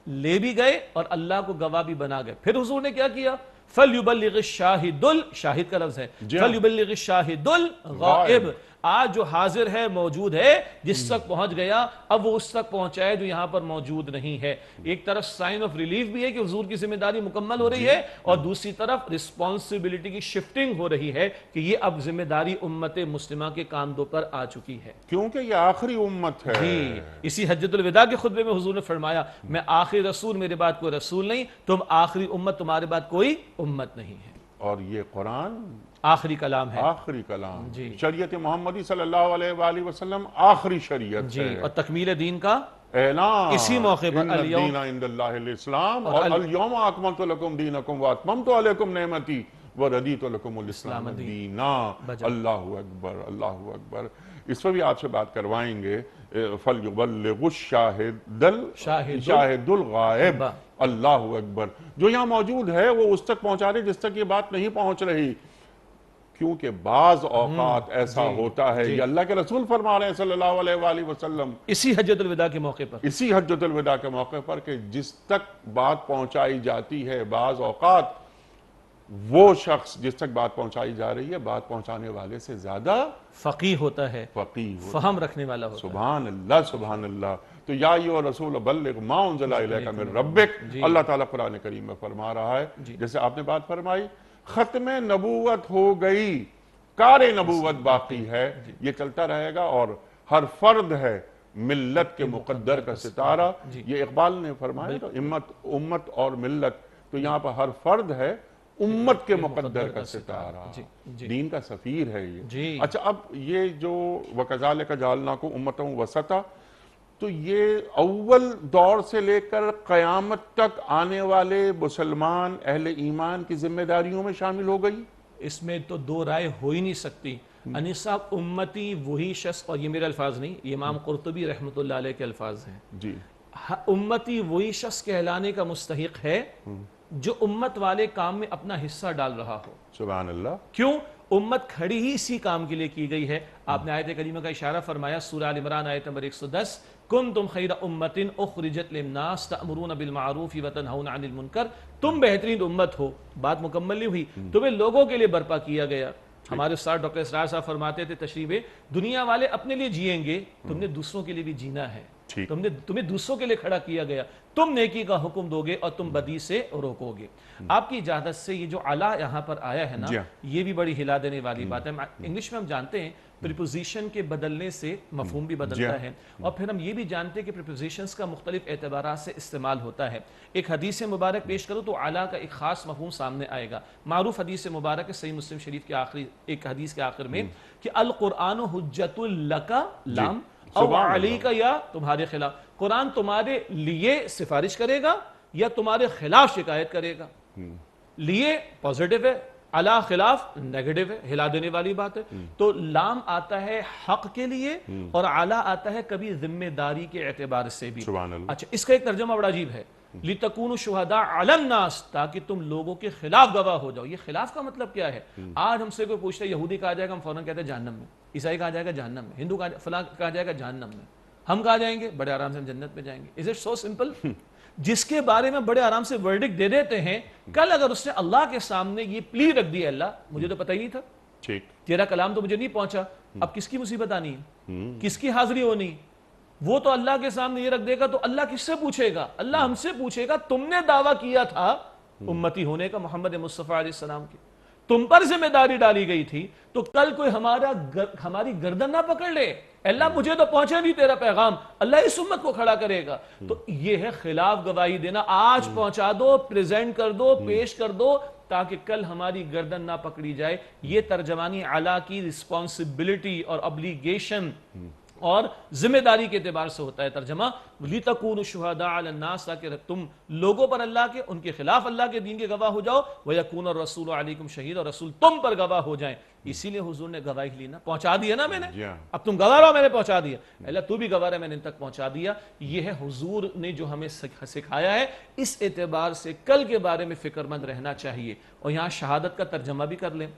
لے بھی گئے، اور اللہ کو گواہ بھی بنا گئے۔ پھر حضور نے کیا کیا؟ فَلْيُبَلِّغِ الشَّاهِدُ، شاہد کا لفظ ہے، فَلْيُبَلِّغِ الشَّاهِدُ الغائب، آج جو حاضر ہے موجود ہے، جس تک پہنچ گیا اب وہ اس تک پہنچائے جو یہاں پر موجود نہیں ہے۔ ایک طرف سائن آف ریلیف بھی ہے کہ حضور کی ذمہ داری مکمل ہو رہی ہے، اور دوسری طرف رسپانسبلٹی کی شفٹنگ ہو رہی ہے کہ یہ اب ذمہ داری امت مسلمہ کے کاندھوں پر آ چکی ہے، کیونکہ یہ آخری امت ہے۔ جی اسی حجۃ الوداع کے خطبے میں حضور نے فرمایا میں آخری رسول، میرے بعد کوئی رسول نہیں، تم آخری امت، تمہارے بعد کوئی امت نہیں ہے، اور یہ قرآن آخری کلام ہے، آخری کلام، شریعت محمدی صلی اللہ علیہ وآلہ وسلم آخری شریعت جی، ہے، اور تکمیل دین کا اعلان اسی موقع پر ان الدین عند اللہ الاسلام، اور الیوم اکملت لکم دینکم واتممت علیکم نعمتی وردیت لکم الاسلام دینا۔ اللہ اکبر، اللہ اکبر۔ اس پر بھی آپ سے بات کروائیں گے، فَلْيُبَلِّغُ الشَّاهِدُ الغائب، اللہ اکبر۔ جو یہاں موجود ہے وہ اس تک پہنچا رہے جس تک یہ بات نہیں پہنچ رہی، کیونکہ بعض اوقات ایسا ہوتا ہے، یہ اللہ کے رسول فرما رہے ہیں صلی اللہ علیہ وآلہ وسلم اسی حجۃ الوداع کے موقع پر، اسی حجۃ الوداع کے موقع پر، کہ جس تک بات پہنچائی جاتی ہے بعض اوقات وہ شخص جس تک بات پہنچائی جا رہی ہے بات پہنچانے والے سے زیادہ فقیہ ہوتا ہے، فقیہ ہوتا ہے، فہم رکھنے والا ہوتا ہے۔ سبحان اللہ، سبحان اللہ۔ تو یا ایھا الرسول بلغ ما انزل الیک من ربک، اللہ تعالیٰ قرآن کریم میں فرما رہا ہے، جیسے آپ نے بات فرمائی ختم نبوت ہو گئی، کار نبوت باقی ہے، یہ چلتا رہے گا، اور ہر فرد ہے ملت کے مقدر کا ستارہ، یہ اقبال نے فرمایا تو امت اور ملت، تو یہاں پر ہر فرد ہے امت کے مقدر کا ستارہ، دین کا سفیر ہے یہ۔ اچھا اب یہ جو وَكَذَلِكَ جَعَلْنَاكُمْ أُمَّةً وَسَطًا، تو یہ اول دور سے لے کر قیامت تک آنے والے مسلمان اہل ایمان کی ذمہ داریوں میں شامل ہو گئی؟ اس میں تو دو رائے ہو ہی نہیں سکتی۔ انیس صاحب امتی وہی شخص، اور یہ میرے الفاظ نہیں، یہ امام قرطبی رحمۃ اللہ علیہ کے الفاظ ہیں، جی، امتی وہی شخص کہلانے کا مستحق ہے جو امت والے کام میں اپنا حصہ ڈال رہا ہو۔ سبحان اللہ۔ کیوں؟ امت کھڑی ہی اسی کام کے لیے کی گئی ہے۔ آپ نے آیت کریمہ کا اشارہ فرمایا، سورہ آل عمران آیت نمبر 110، کنتم خیر امت اخرجت للناس تأمرون بالمعروف وتنہون عن المنکر، تم بہترین امت ہو، بات مکمل نہیں ہوئی، تمہیں لوگوں کے لیے برپا کیا گیا، ہمارے استاد ڈاکٹر اسرار صاحب فرماتے تھے تشریح دنیا والے اپنے لیے جئیں گے، تم نے دوسروں کے لیے بھی جینا ہے، تمہیں دوسروں کے لیے کھڑا کیا گیا، تم نیکی کا حکم دو گے اور تم بدی سے روکو گے۔ آپ کی اجازت سے یہ جو علا یہاں پر آیا ہے نا، یہ بھی بڑی ہلا دینے والی بات ہے۔ انگلش میں ہم جانتے ہیں پریپوزیشن کے بدلنے سے مفہوم بھی بدلتا ہے، اور پھر ہم یہ بھی جانتے ہیں کہ پریپوزیشنز کا مختلف اعتبارات سے استعمال ہوتا ہے۔ ایک حدیث مبارک پیش کرو تو علا کا ایک خاص مفہوم سامنے آئے گا۔ معروف حدیث مبارک ہے صحیح مسلم شریف کے آخری ایک حدیث کے آخر میں کہ القرآن حجت لک لام او علیک، یا تمہارے خلاف قرآن تمہارے لیے سفارش کرے گا یا تمہارے خلاف شکایت کرے گا۔ لیے پازیٹیو ہے، علا خلاف نیگیٹو ہے، ہلا دینے والی بات ہے۔ تو لام آتا ہے حق کے لیے اور علا آتا ہے کبھی ذمہ داری کے اعتبار سے بھی۔ اچھا، اس کا ایک ترجمہ بڑا عجیب ہے، لِتَكُونُوا شُهَدَاءَ عَلَى النَّاسِ، تاکہ تم لوگوں کے خلاف گواہ ہو جاؤ۔ یہ خلاف کا مطلب کیا ہے؟ آج ہم سے کوئی پوچھتا ہے یہودی کہا جائے گا، ہم فوراً کہتے ہیں جہنم میں، عیسائی کہا جائے گا جہنم میں، ہندو فلاں کہا جائے گا جہنم میں، ہم کہا جائیں گے بڑے آرام سے ہم جنت میں جائیں گے۔ Is it so simple؟ جس کے بارے میں بڑے آرام سے ورڈکٹ دے دیتے ہیں، کل اگر اس نے اللہ کے سامنے یہ پلی رکھ دی، اللہ مجھے تو پتہ ہی نہیں تھا، تیرا کلام تو مجھے نہیں پہنچا، اب کس کی مصیبت آنی ہے، کس کی حاضری ہونی؟ وہ تو اللہ کے سامنے یہ رکھ دے گا تو اللہ کس سے پوچھے گا؟ اللہ ہم سے پوچھے گا تم نے دعویٰ کیا تھا امتی ہونے کا محمد مصطفیٰ علیہ السلام کی، تم پر ذمہ داری ڈالی گئی تھی، تو کل کوئی ہماری گردن نہ پکڑ لے، اللہ مجھے تو پہنچے نہیں تیرا پیغام، اللہ اس امت کو کھڑا کرے گا۔ تو یہ ہے خلاف گواہی دینا، آج پہنچا دو، پریزنٹ کر دو، پیش کر دو، تاکہ کل ہماری گردن نہ پکڑی جائے۔ یہ ترجمانی علا کی رسپانسبلٹی اور ابلیگیشن اور ذمہ داری کے اعتبار سے ہوتا ہے ترجمہ، لِتَكُونُوا شُهَدَاءَ عَلَى النَّاسِ، تاکہ تم لوگوں پر اللہ کے، ان کے خلاف اللہ کے دین کے گواہ ہو جاؤ، وَيَكُونَ الرَّسُولُ عَلَيْكُمْ شَهِيدًا، اور رسول تم پر گواہ ہو جائیں۔ اسی لیے حضور نے گواہی لی نا، پہنچا دیا نا میں نے، اب تم گواہ رہو، میں نے پہنچا دیا، اللہ تو بھی گواہ ہے، میں نے ان تک پہنچا دیا۔ یہ ہے حضور نے جو ہمیں سکھایا ہے، اس اعتبار سے کل کے بارے میں فکر مند رہنا چاہیے۔ اور یہاں شہادت کا ترجمہ بھی کر لیں،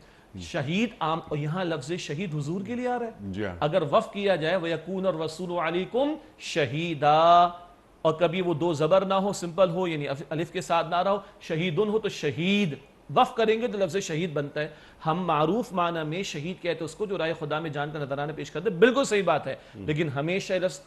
شہید عام، اور یہاں لفظ شہید حضور کے لیے آ رہا ہے۔ اگر وف کیا جائے وَيَكُونَ الرَّسُولُ عَلَيْكُمْ شَهِيدًا، اور کبھی وہ دو زبر نہ ہو، سمپل ہو، یعنی الف کے ساتھ نہ رہو، شہیدن ہو تو شہید، وف کریں گے تو لفظ شہید بنتا ہے۔ ہم معروف معنی میں شہید کہتے ہیں اس کو جو رائے خدا میں جان کر نظرانہ پیش کرتے ہیں، بالکل صحیح بات ہے، لیکن ہمیشہ لفظ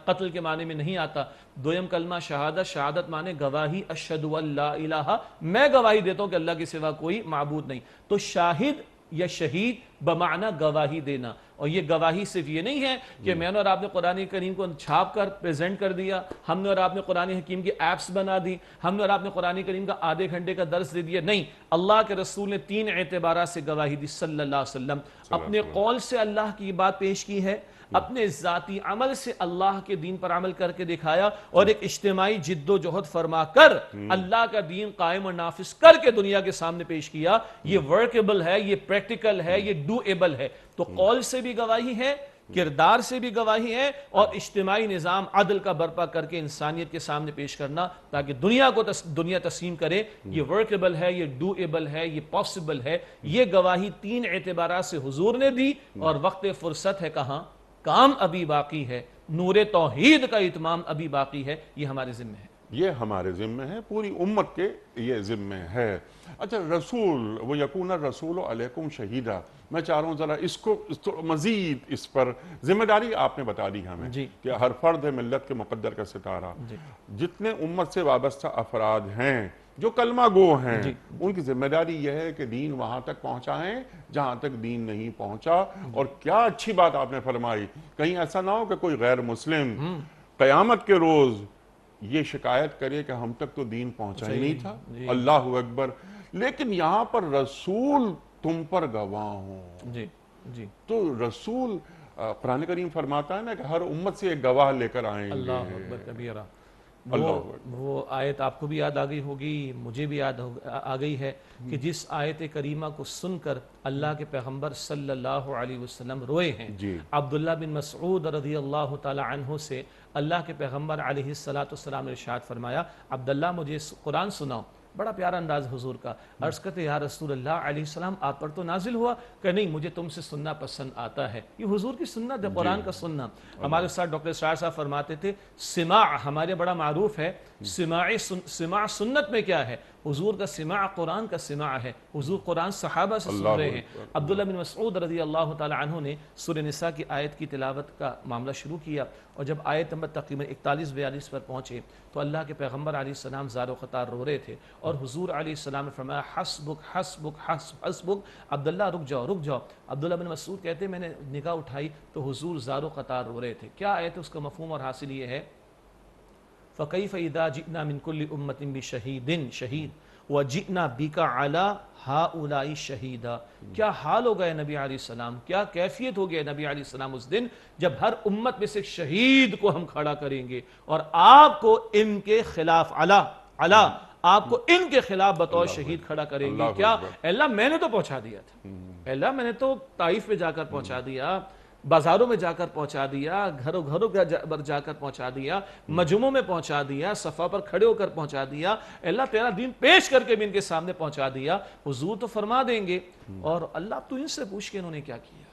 قتل کے معنی میں نہیں آتا۔ دویم کلمہ شہادت، شہادت معنی گواہی، اشہد ان لا الہ، میں گواہی دیتا ہوں کہ اللہ کے سوا کوئی معبود نہیں۔ تو شاہد یا شہید بمعنی گواہی دینا، اور یہ گواہی صرف یہ نہیں ہے کہ میں نے اور آپ نے قرآن کریم کو چھاپ کر پریزنٹ کر دیا، ہم نے اور آپ نے قرآن حکیم کی ایپس بنا دی، ہم نے اور آپ نے قرآن کریم کا آدھے گھنٹے کا درس دے دیا، نہیں۔ اللہ کے رسول نے 3 اعتبارات سے گواہی دی صلی اللہ علیہ وسلم۔ اپنے قول سے اللہ کی بات پیش کی ہے، اپنے ذاتی عمل سے اللہ کے دین پر عمل کر کے دکھایا، اور ایک اجتماعی جد و جہد فرما کر اللہ کا دین قائم اور نافذ کر کے دنیا کے سامنے پیش کیا۔ یہ ورکیبل ہے، یہ پریکٹیکل ہے، یہ ڈو ایبل ہے۔ تو قول سے بھی گواہی ہے، کردار سے بھی گواہی ہے، اور اجتماعی نظام عدل کا برپا کر کے انسانیت کے سامنے پیش کرنا تاکہ دنیا کو دنیا تسلیم کرے یہ ورکیبل ہے، یہ ڈو ایبل ہے، یہ پاسبل ہے۔ یہ گواہی 3 اعتبارات سے حضور نے دی، اور وقت فرصت ہے کہاں، کام ابھی باقی ہے، نور توحید کا اتمام ابھی باقی ہے، یہ ہمارے ذمہ ہے، یہ ہمارے ذمہ ہے، پوری امت کے یہ ذمہ ہے۔ اچھا، رسول وَيَكُونَ الرَّسُولُ عَلَيْكُمْ شَهِيدًا، میں چاہ رہا ہوں ذرا اس کو مزید اس پر ذمہ داری آپ نے بتا دی ہمیں کہ ہر فرد ہے ملت کے مقدر کا ستارہ، جتنے امت سے وابستہ افراد ہیں جو کلمہ گو ہیں، ان کی ذمہ داری یہ ہے کہ دین وہاں تک پہنچائیں جہاں تک دین نہیں پہنچا۔ اور کیا اچھی بات آپ نے فرمائی، کہیں ایسا نہ ہو کہ کوئی غیر مسلم قیامت کے روز یہ شکایت کرے کہ ہم تک تو دین پہنچا ہی نہیں تھا۔ اللہ اکبر۔ لیکن یہاں پر رسول تم پر گواہ ہوں، تو رسول قرآن کریم فرماتا ہے نا کہ ہر امت سے ایک گواہ لے کر آئیں گے۔ اللہ اکبر کبیرہ۔ وہ آیت آپ کو بھی یاد آ گئی ہوگی، مجھے بھی یاد آ گئی ہے کہ جس آیت کریمہ کو سن کر اللہ کے پیغمبر صلی اللہ علیہ وسلم روئے ہیں۔ عبداللہ بن مسعود رضی اللہ تعالی عنہ سے اللہ کے پیغمبر علیہ السلام نے ارشاد فرمایا، عبداللہ مجھے قرآن سناؤ۔ بڑا پیارا انداز حضور کا، عرض کرتے یا رسول اللہ علیہ السلام آپ پر تو نازل ہوا، کہ نہیں مجھے تم سے سننا پسند آتا ہے۔ یہ حضور کی سنت ہے، قرآن کا سننا۔ ہمارے ساتھ ڈاکٹر اسرار صاحب فرماتے تھے سماع ہمارے بڑا معروف ہے، سماع سنت میں کیا ہے؟ حضور کا سماع قرآن کا سماع ہے، حضور قرآن صحابہ سے سن رہے ہیں۔ عبداللہ بن مسعود رضی اللہ تعالی عنہ نے سورہ نساء کی آیت کی تلاوت کا معاملہ شروع کیا، اور جب آیت نمبر تقریباً 41-42 پر پہنچے تو اللہ کے پیغمبر علیہ السلام زار و خطار رو رہے تھے، اور حضور علیہ السلام نے فرمایا حسبک حسبک حسبک، عبداللہ رک جاؤ رک جاؤ۔ عبداللہ بن مسعود کہتے ہیں میں نے نگاہ اٹھائی تو حضور زار و خطار رو رہے تھے۔ کیا آیت ہے؟ اس کا مفہوم اور حاصل یہ ہے فَكَيْفَ إِذَا جِئْنَا مِن كُلِّ أُمَّةٍ بِشَهِيدٍ شہید وَجِئْنَا بِكَ عَلَىٰ هَٰؤُلَاءِ شَهِيدًا، کیا حال ہوگا اے نبی علیہ السلام، کیا کیفیت ہوگی اے نبی علیہ السلام اس دن جب ہر امت میں سے ایک شہید کو ہم کھڑا کریں گے، اور آپ کو ان کے خلاف آپ کو ان کے خلاف بطور شہید کھڑا کریں گے۔ کیا اللہ میں نے تو پہنچا دیا تھا، اللہ میں نے تو طائف پہ جا کر پہنچا دیا، بازاروں میں جا کر پہنچا دیا، گھروں پر جا کر پہنچا دیا، مجمعوں میں پہنچا دیا، صفا پر کھڑے ہو کر پہنچا دیا، اللہ تیرا دین پیش کر کے بھی ان کے سامنے پہنچا دیا۔ حضور تو فرما دیں گے، اور اللہ تو ان سے پوچھ کے انہوں نے کیا کیا؟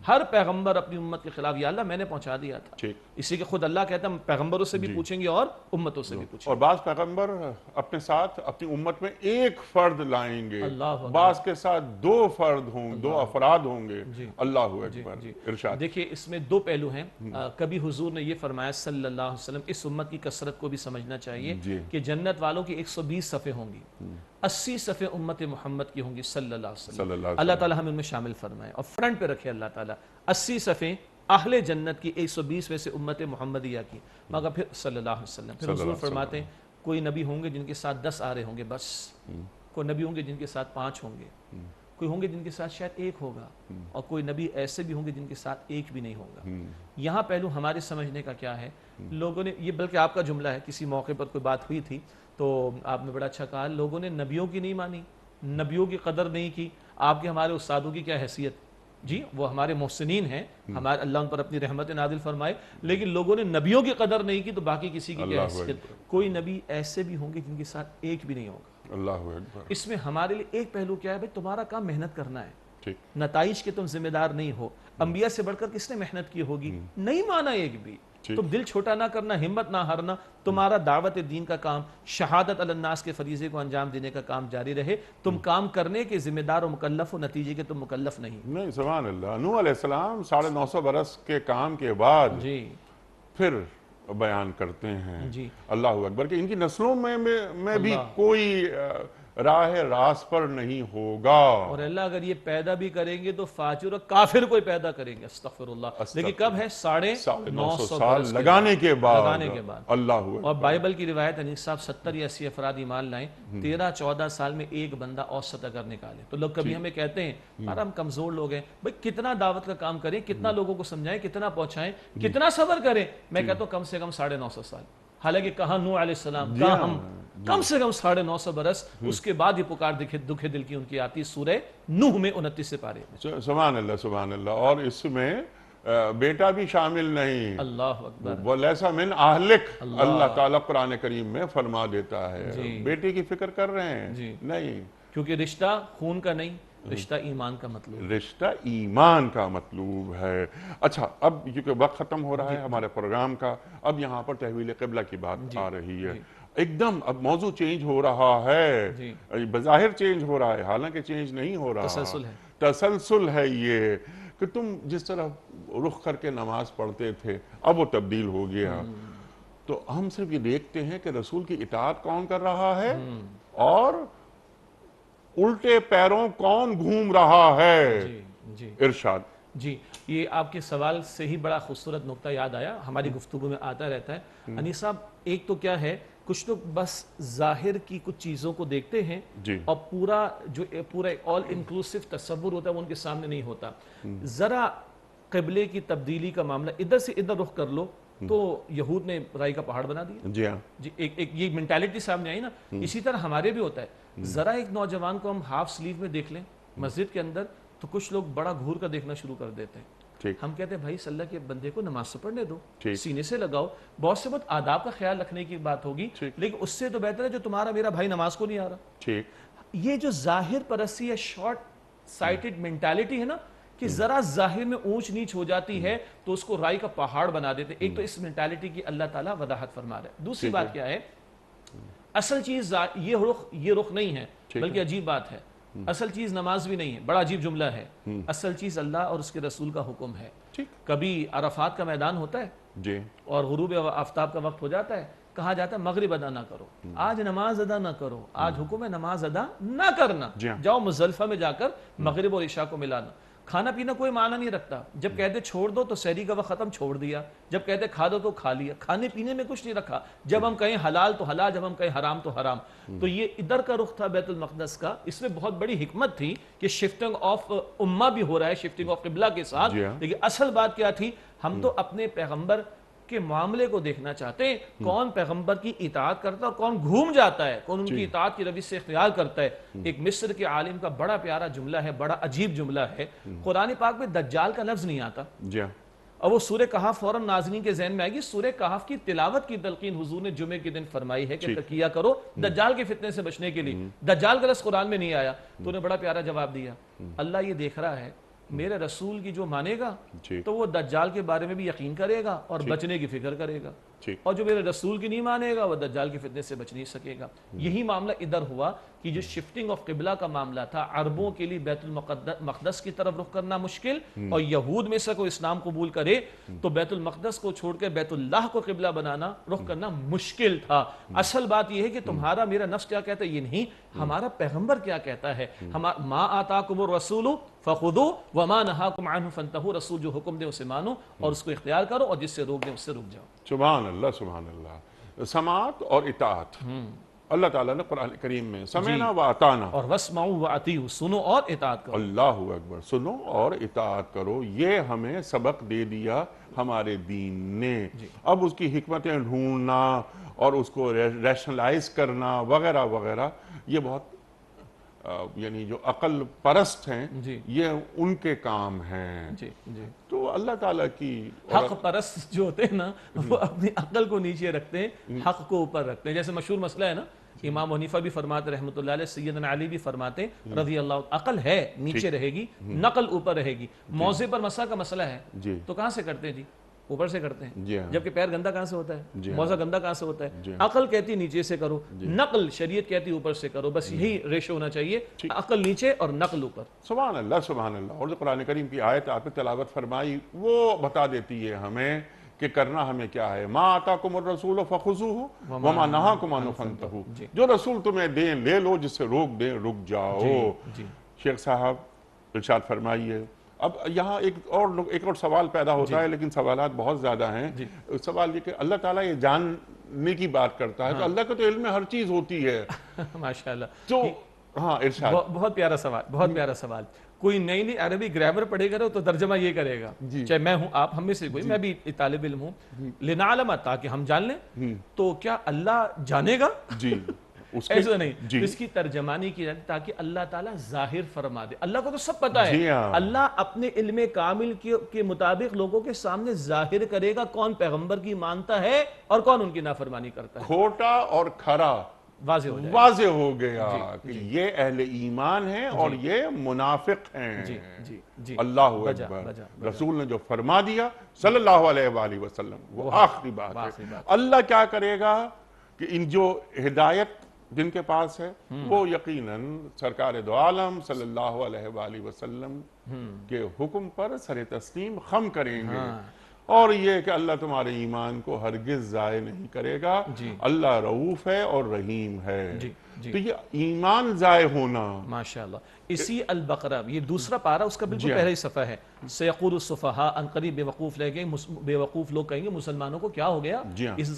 ہر پیغمبر اپنی امت کے خلاف یا اللہ میں نے پہنچا دیا تھا، اسی کے خود اللہ کہتا ہے ہم پیغمبروں سے بھی پوچھیں گے اور امتوں سے بھی پوچھیں گے۔ اور بعض پیغمبر اپنے ساتھ اپنی امت میں ایک فرد لائیں گے، بعض کے ساتھ 2 فرد ہوں، 2 افراد ہوں گے۔ اللہ اکبر۔ ارشاد دیکھیے اس میں 2 پہلو ہیں۔ کبھی حضور نے یہ فرمایا صلی اللہ علیہ وسلم، اس امت کی کثرت کو بھی سمجھنا چاہیے کہ جنت والوں کی 120 صفیں ہوں گی، 80 صفیں امت محمد کی ہوں گی صلی اللہ علیہ وسلم۔ اللہ تعالیٰ ہمیں ان میں شامل فرمائے اور فرنٹ پہ رکھے اللہ تعالیٰ۔ 80 صفیں اہل جنت کی، 120 میں سے امت محمدیہ کی، مگر پھر صلی اللہ علیہ وسلم۔ پھر حضور فرماتے ہیں کوئی نبی ہوں گے جن کے ساتھ 10 آ رہے ہوں گے بس، کوئی نبی ہوں گے جن کے ساتھ 5 ہوں گے، کوئی ہوں گے جن کے ساتھ شاید 1 ہوگا، اور کوئی نبی ایسے بھی ہوں گے جن کے ساتھ 1 بھی نہیں ہوگا۔ یہاں پہلو ہمارے سمجھنے کا کیا ہے، لوگوں نے یہ، بلکہ آپ کا جملہ ہے، کسی موقع پر کوئی بات ہوئی تھی تو آپ نے بڑا اچھا کہا، لوگوں نے نبیوں کی نہیں مانی، نبیوں کی قدر نہیں کی۔ آپ کے ہمارے استادوں کی کیا حیثیت؟ جی وہ ہمارے محسنین ہیں، ہمارے اللہ ان پر اپنی رحمت نازل فرمائے، لیکن لوگوں نے نبیوں کی قدر نہیں کی تو باقی کسی کی کیا حیثیت؟ کوئی نبی ایسے بھی ہوں گے جن کے ساتھ 1 بھی نہیں ہوگا۔ اللہ اکبر۔ اس میں ہمارے لیے ایک پہلو کیا ہے، بھائی تمہارا کام محنت کرنا ہے، نتائج کے تم ذمہ دار نہیں ہو۔ انبیاء سے بڑھ کر کس نے محنت کی ہوگی؟ نہیں مانا ایک بھی۔ تم دل چھوٹا نہ کرنا، ہمت نہ ہارنا، تمہارا دعوت دین کا کام، شہادت علی الناس کے فریضے کو انجام دینے کا کام جاری رہے۔ تم کام کرنے کے ذمہ دار و مکلف ہو، نتیجے کے تم مکلف نہیں۔ سبحان اللہ۔ نوح علیہ السلام 950 برس کے کام کے بعد پھر بیان کرتے ہیں اللہ اکبر کہ ان کی نسلوں میں بھی کوئی راہ راست پر نہیں ہوگا، اور اللہ اگر یہ پیدا بھی کریں گے تو فاجر اور کافر کوئی پیدا کریں گے، استغفر اللہ۔ لیکن کب ہے؟ 950 سال لگانے کے بعد۔ اللہ اکبر۔ اور بائبل کی روایت انیس صاحب 70 یا 80 افراد ایمان لائیں، 13-14 سال میں ایک بندہ اوسط اگر نکالے تو لوگ کبھی ہمیں کہتے ہیں یار ہم کمزور لوگ ہیں، بھائی کتنا دعوت کا کام کریں، کتنا لوگوں کو سمجھائیں، کتنا پہنچائیں، کتنا صبر کریں؟ میں کہتا ہوں کم سے کم 950 سال۔ حالانکہ کہاں نوح علیہ السلام، کہاں ہم، کم سے کم 950 برس۔ اس کے بعد یہ پکار دکھ دل کی ان کی آتی سورہ نوح میں 29 سپارے میں۔ سبحان اللہ سبحان اللہ۔ اور اس میں بیٹا بھی شامل نہیں۔ اللہ اکبر۔ وَلَيْسَ مِنْ أَهْلِكَ، اللہ تعالیٰ قرآن کریم میں فرما دیتا ہے۔ بیٹے کی فکر کر رہے ہیں؟ نہیں، کیونکہ رشتہ خون کا نہیں، رشتہ ایمان کا مطلوب، رشتہ ایمان کا مطلوب ہے۔ اچھا، اب کیونکہ وقت ختم ہو رہا ہے ہمارے پروگرام کا، اب یہاں پر تحویل قبلہ کی بات آ رہی ہے۔ ایک دم اب موضوع چینج ہو رہا ہے، بظاہر چینج ہو رہا ہے، حالانکہ چینج نہیں ہو رہا، تسلسل ہے یہ کہ تم جس طرح رخ کر کے نماز پڑھتے تھے اب وہ تبدیل ہو گیا۔ تو ہم صرف یہ دیکھتے ہیں کہ رسول کی اطاعت کون کر رہا ہے اور الٹے پیروں کون گھوم رہا ہے۔ ارشاد۔ جی یہ آپ کے سوال سے ہی بڑا خوبصورت نقطہ یاد آیا، ہماری گفتگو میں آتا رہتا ہے انیس صاحب۔ ایک تو کیا ہے، کچھ لوگ بس ظاہر کی کچھ چیزوں کو دیکھتے ہیں اور پورا آل انکلوسیو تصور ہوتا ہے وہ ان کے سامنے نہیں ہوتا۔ ذرا قبلے کی تبدیلی کا معاملہ ادھر سے ادھر رخ کر لو تو یہود نے رائی کا پہاڑ بنا دیا۔ جی ایک یہ مینٹالٹی سامنے آئی نا۔ اسی طرح ہمارے بھی ہوتا ہے، ذرا ایک نوجوان کو ہم ہاف سلیو میں دیکھ لیں مسجد کے اندر تو کچھ لوگ بڑا گھور کا دیکھنا شروع کر دیتے ہیں۔ ہم کہتے ہیں بھائی صلی اللہ کے بندے کو نماز سے پڑھنے دو، سینے سے لگاؤ۔ بہت سے بہت آداب کا خیال رکھنے کی بات ہوگی، لیکن اس سے تو بہتر ہے جو تمہارا میرا بھائی نماز کو نہیں آ رہا۔ یہ جو ظاہر پرستی ہے، شارٹ سائٹڈ مینٹالٹی ہے نا، کہ ذرا ظاہر میں اونچ نیچ ہو جاتی ہے تو اس کو رائی کا پہاڑ بنا دیتے۔ ایک تو اس مینٹالٹی کی اللہ تعالیٰ وضاحت فرما رہا ہے۔ دوسری بات کیا ہے، اصل چیز یہ رخ نہیں ہے، بلکہ عجیب بات ہے، اصل چیز نماز بھی نہیں ہے، بڑا عجیب جملہ ہے، اصل چیز اللہ اور اس کے رسول کا حکم ہے۔ کبھی عرفات کا میدان ہوتا ہے جی اور غروب آفتاب کا وقت ہو جاتا ہے، کہا جاتا ہے مغرب ادا نہ کرو، آج نماز ادا نہ کرو، آج حکم ہے نماز ادا نہ کرنا، جاؤ مزدلفہ میں جا کر مغرب اور عشاء کو ملانا۔ کھانا پینا کوئی معنی نہیں رکھتا، جب کہتے چھوڑ دو تو سحری کا وقت ختم، چھوڑ دیا، جب کہتے کھا دو تو کھا لیا، کھانے پینے میں کچھ نہیں رکھا، جب ہم کہیں حلال تو حلال، جب ہم کہیں حرام تو حرام۔ تو یہ ادھر کا رخ تھا بیت المقدس کا، اس میں بہت بڑی حکمت تھی کہ شفٹنگ آف امہ بھی ہو رہا ہے شفٹنگ آف قبلہ کے ساتھ، لیکن اصل بات کیا تھی، ہم تو اپنے پیغمبر کے معاملے کو دیکھنا چاہتے ہیں، کون پیغمبر کی اطاعت کرتا ہے اور کون گھوم جاتا ہے، کون ان کی اطاعت کی روش سے اختیار کرتا ہے۔ ایک مصر کے عالم کا بڑا پیارا جملہ ہے، بڑا عجیب جملہ ہے، قرآن پاک میں دجال کا لفظ نہیں آتا، اور وہ سورہ کہف فوراً ناظرین کے ذہن میں آئے گی، سورہ کہف کی تلاوت کی تلقین حضور نے جمعے کے دن فرمائی ہے کہ تقیہ کرو دجال کے فتنے سے بچنے کے لیے، دجال کا لفظ قرآن میں نہیں آیا، تو نے بڑا پیارا جواب دیا، اللہ یہ دیکھ رہا ہے میرے رسول کی جو مانے گا تو وہ دجال کے بارے میں بھی یقین کرے گا اور بچنے کی فکر کرے گا، اور جو میرے رسول کی نہیں مانے گا وہ دجال کے فتنے سے بچ نہیں سکے گا۔ یہی معاملہ ادھر ہوا کہ جو شفٹنگ آف قبلہ کا معاملہ تھا، عربوں کے لیے بیت المقدس کی طرف رخ کرنا مشکل، اور یہود میں سے کوئی اسلام قبول کرے تو بیت المقدس کو چھوڑ کے بیت اللہ کو قبلہ بنانا رخ کرنا مشکل تھا۔ اصل بات یہ ہے کہ تمہارا میرا نفس کیا کہتا ہے یہ نہیں، ہمارا پیغمبر کیا کہتا ہے، ما آتاکم الرسول فخذوا وما نہاکم عنہ فانتہوا، رسول جو حکم دے اسے مانو اور اس کو اختیار کرو، اور جس سے روک دے اس سے رک جاؤ۔ سبحان اللہ سبحان اللہ۔ سماعت اور اطاعت، اللہ تعالیٰ نے قرآن کریم میں سمعنا و اطعنا، اور واسمعوا واطیعوا، سنو اور اطاعت کرو، اللہ اکبر، سنو اور اطاعت کرو، یہ ہمیں سبق دے دیا ہمارے دین نے۔ اب اس کی حکمتیں ڈھونڈنا اور اس کو ریشنلائز کرنا وغیرہ وغیرہ، یہ بہت یعنی جو عقل پرست ہیں یہ ان کے کام ہیں۔ تو اللہ تعالیٰ کی حق پرست جو ہوتے ہیں نا وہ اپنی عقل کو نیچے رکھتے ہیں، حق کو اوپر رکھتے ہیں۔ جیسے مشہور مسئلہ ہے نا، امام حنیفہ بھی فرماتے رحمۃ اللہ علیہ، سیدنا علی بھی فرماتے رضی اللہ عنہ، عقل ہے نیچے رہے گی، نقل اوپر رہے گی۔ موضع پر مسا کا مسئلہ ہے تو کہاں سے کرتے ہیں جی؟ اوپر سے کرتے ہیں، جبکہ پیر گندا کہاں سے ہوتا ہے، موضع گندا کہاں سے ہوتا ہے؟ عقل کہتی نیچے سے کرو، نقل شریعت کہتی اوپر سے کرو، بس یہی ریشو ہونا چاہیے، عقل نیچے اور نقل اوپر۔ سبحان اللہ سبحان اللہ۔ اور جو قرآن کریم کی آیت آپ نے تلاوت فرمائی وہ بتا دیتی ہے ہمیں کہ کرنا ہمیں کیا ہے۔ ما آتاکم الرسول فخذوہ وما نہاکم عنہ فانتہوا، جو رسول تمہیں دیں لے لو، جس سے روک دیں رک جاؤ۔ شیخ صاحب ارشاد فرمائیے۔ اب یہاں ایک اور سوال پیدا ہوتا ہے، لیکن سوالات بہت زیادہ ہیں۔ سوال یہ کہ اللہ تعالیٰ یہ جاننے کی بات کرتا ہے، تو اللہ کا تو علم میں ہر چیز ہوتی ہے ماشاءاللہ۔ تو ہاں ارشاد۔ بہت پیارا سوال، بہت پیارا سوال۔ کوئی نئی نئی عربی گرامر پڑھے گا تو ترجمہ یہ کرے گا، چاہے میں ہوں، آپ ہم میں سے کوئی، میں بھی طالب علم ہوں، لنعلم، تاکہ ہم جان لیں، تو کیا اللہ جانے گا؟ جی ایسا نہیں، اس کی ترجمانی کی جاتی تاکہ اللہ تعالیٰ ظاہر فرما دے۔ اللہ کو تو سب پتا ہے، اللہ اپنے علم کامل کے مطابق لوگوں کے سامنے ظاہر کرے گا کون پیغمبر کی مانتا ہے اور کون ان کی نافرمانی کرتا ہے۔ کھوٹا اور کھرا واضح ہو گیا کہ یہ اہل ایمان ہیں اور یہ منافق ہیں۔ اللہ اکبر، رسول نے جو فرما دیا صلی اللہ علیہ وآلہ وسلم وہ آخری بات ہے۔ اللہ کیا کرے گا کہ ان جو ہدایت جن کے پاس ہے وہ یقیناً سرکار دو عالم صلی اللہ علیہ وآلہ وسلم کے حکم پر سر تسلیم خم کریں گے، اور یہ کہ اللہ تمہارے ایمان کو ہرگز ضائع نہیں کرے گا۔ اللہ رؤوف ہے اور رحیم ہے۔ تو یہ ایمان ضائع ہونا، ماشاءاللہ، اسی البقرہ یہ دوسرا پارہ اس کا بالکل پہلا ہی صفحہ ہے، سیقول السفہاء، عنقریب بے وقوف لے گئے، بے وقوف لوگ کہیں گے مسلمانوں کو کیا ہو گیا،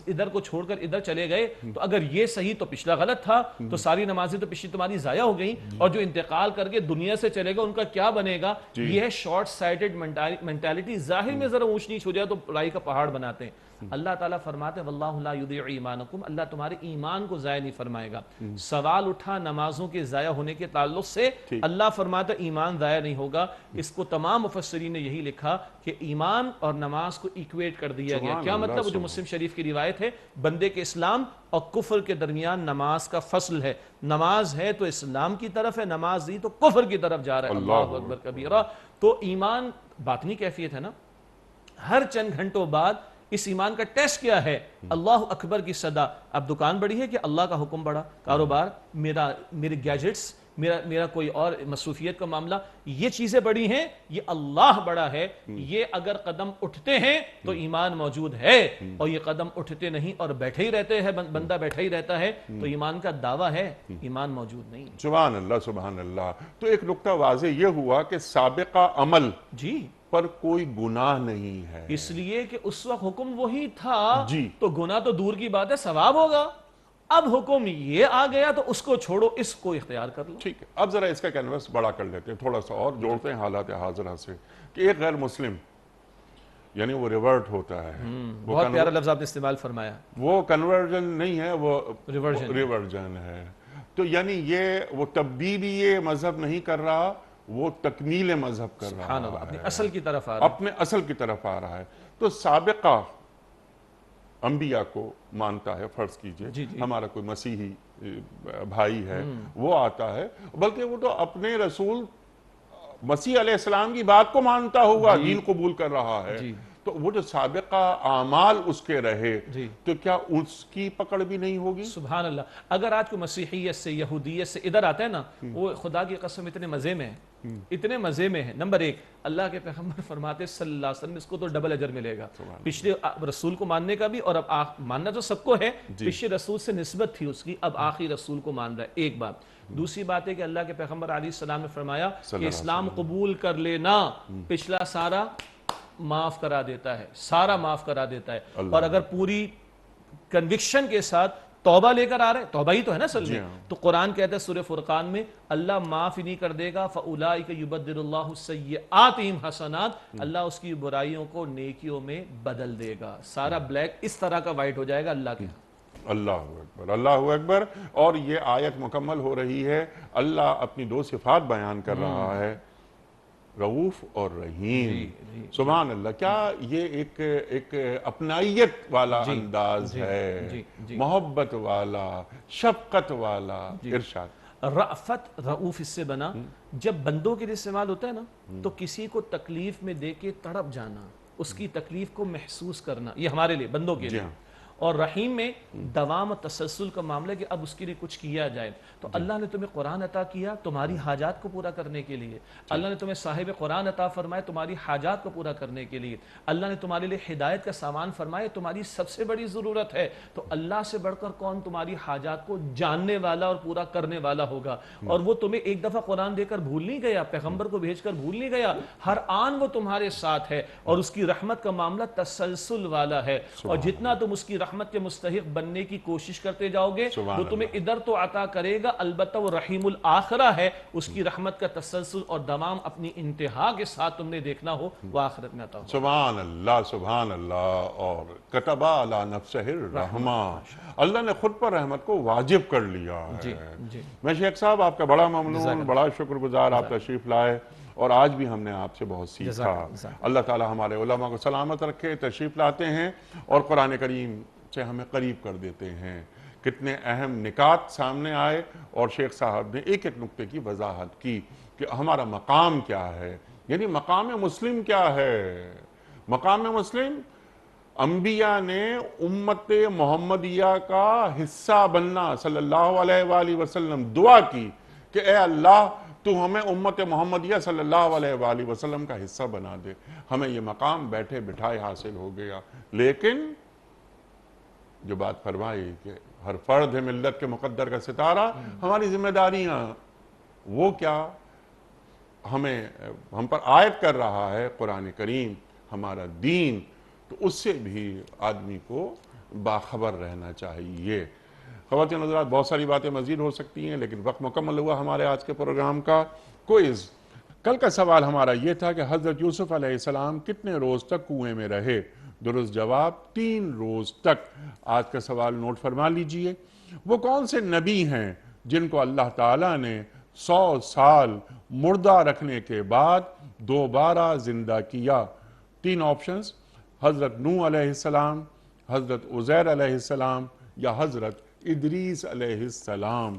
ادھر کو چھوڑ کر ادھر چلے گئے، تو اگر یہ صحیح تو پچھلا غلط تھا، تو ساری نمازیں تو پچھلی تمہاری ضائع ہو گئیں، اور جو انتقال کر کے دنیا سے چلے گا ان کا کیا بنے گا؟ یہ ہے شارٹ سائٹڈ مینٹالٹی، ظاہر میں ذرا اونچ نیچ ہو جائے تو رائی کا پہاڑ بناتے ہیں۔ اللہ تعالیٰ فرماتے ہیں واللہ لا یضیع ایمانکم، اللہ تمہارے ایمان کو ضائع نہیں فرمائے گا۔ سوال اٹھا نمازوں کے ضائع ہونے کے تعلق سے، اللہ فرماتا ایمان ضائع نہیں ہوگا۔ اس کو تمام مفسرین نے یہی لکھا کہ ایمان اور نماز کو ایکویٹ کر دیا گیا۔ کیا مطلب؟ وہ جو مسلم شریف کی روایت ہے، بندے کے اسلام اور کفر کے درمیان نماز کا فصل ہے، نماز ہے تو اسلام کی طرف ہے، نماز نہیں تو کفر کی طرف جا رہا ہے۔ اللہ اکبر کبیرہ۔ تو ایمان باطنی کیفیت ہے نا، ہر چند گھنٹوں بعد اس ایمان کا ٹیسٹ کیا ہے؟ اللہ اکبر کی صدا. اب دکان بڑی ہے کہ اللہ کا حکم بڑا، کاروبار، میرے گیجٹس، میرا کوئی اور مصروفیت کا معاملہ، یہ چیزیں بڑی ہیں، یہ اللہ بڑا ہے. یہ اگر قدم اٹھتے ہیں تو ایمان موجود ہے، اور یہ قدم اٹھتے نہیں اور بیٹھے ہی رہتے ہیں، بندہ بیٹھا ہی رہتا ہے، تو ایمان کا دعویٰ ہے، ایمان موجود نہیں. سبحان اللہ سبحان اللہ. تو ایک نقطہ واضح یہ ہوا کہ سابقہ عمل جی، پر کوئی گناہ نہیں ہے. اس لیے کہ اس وقت حکم وہی تھا، جی. تو گناہ تو دور کی بات ہے، ثواب ہوگا. اب حکم یہ آ گیا تو اس کو چھوڑو، اس کو اختیار کر لو. ٹھیک ہے، اب ذرا اس کا کینوس بڑا کر لیتے ہیں، تھوڑا سا اور جوڑتے ہیں حالات حاضرہ سے، کہ ایک غیر مسلم یعنی وہ ریورٹ ہوتا ہے. بہت پیارا لفظ آپ نے استعمال فرمایا. وہ کنورژن نہیں ہے، وہ ریورژن ہے. تو یعنی یہ وہ تبدیلی مذہب نہیں کر رہا، وہ تکمیل مذہب کر رہا سبحان اللہ، ہے، اپنی اصل کی طرف آ رہا ہے. اپنے اصل کی طرف آ رہا ہے. تو سابقہ انبیاء کو مانتا ہے، فرض کیجئے جی جی. ہمارا کوئی مسیحی بھائی ہے، وہ آتا ہے، بلکہ وہ تو اپنے رسول مسیح علیہ السلام کی بات کو مانتا ہوگا، دین قبول کر رہا ہے. جی. تو وہ جو سابقہ اعمال اس کے رہے، جی. تو کیا اس کی پکڑ بھی نہیں ہوگی؟ سبحان اللہ. اگر آج کو مسیحیت سے، یہودیت سے ادھر آتا ہے نا، وہ خدا کی قسم اتنے مزے میں ہے، اتنے مزے میں ہے. نمبر ایک، اللہ کے پیغمبر فرماتے صلی اللہ علیہ وسلم اس کو تو ڈبل اجر ملے گا. پچھلے رسول کو ماننے کا بھی، اور اب ماننا تو سب کو ہے، پچھلے رسول سے نسبت تھی اس کی، اب آخری رسول کو مان رہا ہے. ایک بات. دوسری بات ہے کہ اللہ کے پیغمبر علیہ السلام نے فرمایا کہ اسلام قبول کر لینا پچھلا سارا معاف کرا دیتا ہے، سارا معاف کرا دیتا ہے. اور اگر پوری کنوکشن کے ساتھ توبہ لے کر آ رہے، توبہ ہی تو ہے نا اصل میں، تو قرآن کہتا ہے سورہ فرقان میں اللہ معاف ہی نہیں کر دے گا، فَأُولَٰئِكَ يُبَدِّلُ اللَّهُ السَّيِّئَاتِهِمْ حَسَنَاتٍ، اللہ اس کی برائیوں کو نیکیوں میں بدل دے گا. سارا بلیک اس طرح کا وائٹ ہو جائے گا اللہ کے. اللہ اکبر، اللہ اکبر. اور یہ آیت مکمل ہو رہی ہے، اللہ اپنی دو صفات بیان کر رہا ہے، رؤوف اور رحیم. سبحان اللہ. کیا یہ ایک اپنائیت والا انداز ہے، محبت والا، شفقت والا ارشاد. رأفت، رؤوف اس سے بنا. جب بندوں کے لیے استعمال ہوتا ہے نا، تو کسی کو تکلیف میں دے کے تڑپ جانا، اس کی تکلیف کو محسوس کرنا، یہ ہمارے لیے بندوں کے لیے. اور رحیم میں دوام و تسلسل کا معاملہ کہ اب اس کے لیے کچھ کیا جائے. تو اللہ نے تمہیں قرآن عطا کیا تمہاری حاجات کو پورا کرنے کے لیے. اللہ نے تمہیں صاحب قرآن عطا فرمائے تمہاری حاجات کو پورا کرنے کے لیے. اللہ نے تمہارے لیے ہدایت کا سامان فرمائے، تمہاری سب سے بڑی ضرورت ہے. تو اللہ سے بڑھ کر کون تمہاری حاجات کو جاننے والا اور پورا کرنے والا ہوگا. اور وہ تمہیں ایک دفعہ قرآن دے کر بھول نہیں گیا، پیغمبر کو بھیج کر بھول نہیں گیا، ہر آن وہ تمہارے ساتھ ہے. اور اس کی رحمت کا معاملہ تسلسل والا ہے. اور جتنا تم اس کی رحمت کے مستحق بننے کی کوشش کرتے جاؤ گے، وہ تمہیں ادھر تو عطا کرے گا، البتہ وہ رحیم الآخرہ ہے. اس کی رحمت کا تسلسل اور دوام اپنی انتہا کے ساتھ تم نے دیکھنا ہو، وہ آخرت میں عطا ہو. سبحان اللہ سبحان اللہ. اور کتب علی نفسہ الرحمہ، اللہ نے خود پر رحمت کو واجب کر لیا ہے. میں شیخ صاحب آپ کا بڑا ممنون، بڑا شکر گزار، آپ تشریف لائے اور آج بھی ہم نے آپ سے بہت سیکھا. اللہ تعالی ہمارے علماء کو سلامت رکھے. تشریف لاتے ہیں اور قرآن کریم سے ہمیں قریب کر دیتے ہیں. کتنے اہم نکات سامنے آئے اور شیخ صاحب نے ایک ایک نقطے کی وضاحت کی کہ ہمارا مقام کیا ہے، یعنی مقام مسلم کیا ہے. مقام مسلم انبیاء نے امت محمدیہ کا حصہ بننا، صلی اللہ علیہ وآلہ وسلم دعا کی کہ اے اللہ تو ہمیں امت محمدیہ صلی اللہ علیہ وآلہ وسلم کا حصہ بنا دے. ہمیں یہ مقام بیٹھے بٹھائے حاصل ہو گیا. لیکن جو بات فرمائی کہ ہر فرد ہے ملت کے مقدر کا ستارہ، ہماری ذمہ داریاں وہ کیا ہم پر عائد کر رہا ہے قرآن کریم، ہمارا دین. تو اس سے بھی آدمی کو باخبر رہنا چاہیے. خواتین حضرات، بہت ساری باتیں مزید ہو سکتی ہیں لیکن وقت مکمل ہوا ہمارے آج کے پروگرام کا. کوئز. کل کا سوال ہمارا یہ تھا کہ حضرت یوسف علیہ السلام کتنے روز تک کنویں میں رہے؟ درست جواب 3 روز تک. آج کا سوال نوٹ فرما لیجئے. وہ کون سے نبی ہیں جن کو اللہ تعالیٰ نے 100 سال مردہ رکھنے کے بعد دوبارہ زندہ کیا؟ 3 آپشنز: حضرت نوح علیہ السلام، حضرت عزیر علیہ السلام یا حضرت ادریس علیہ السلام.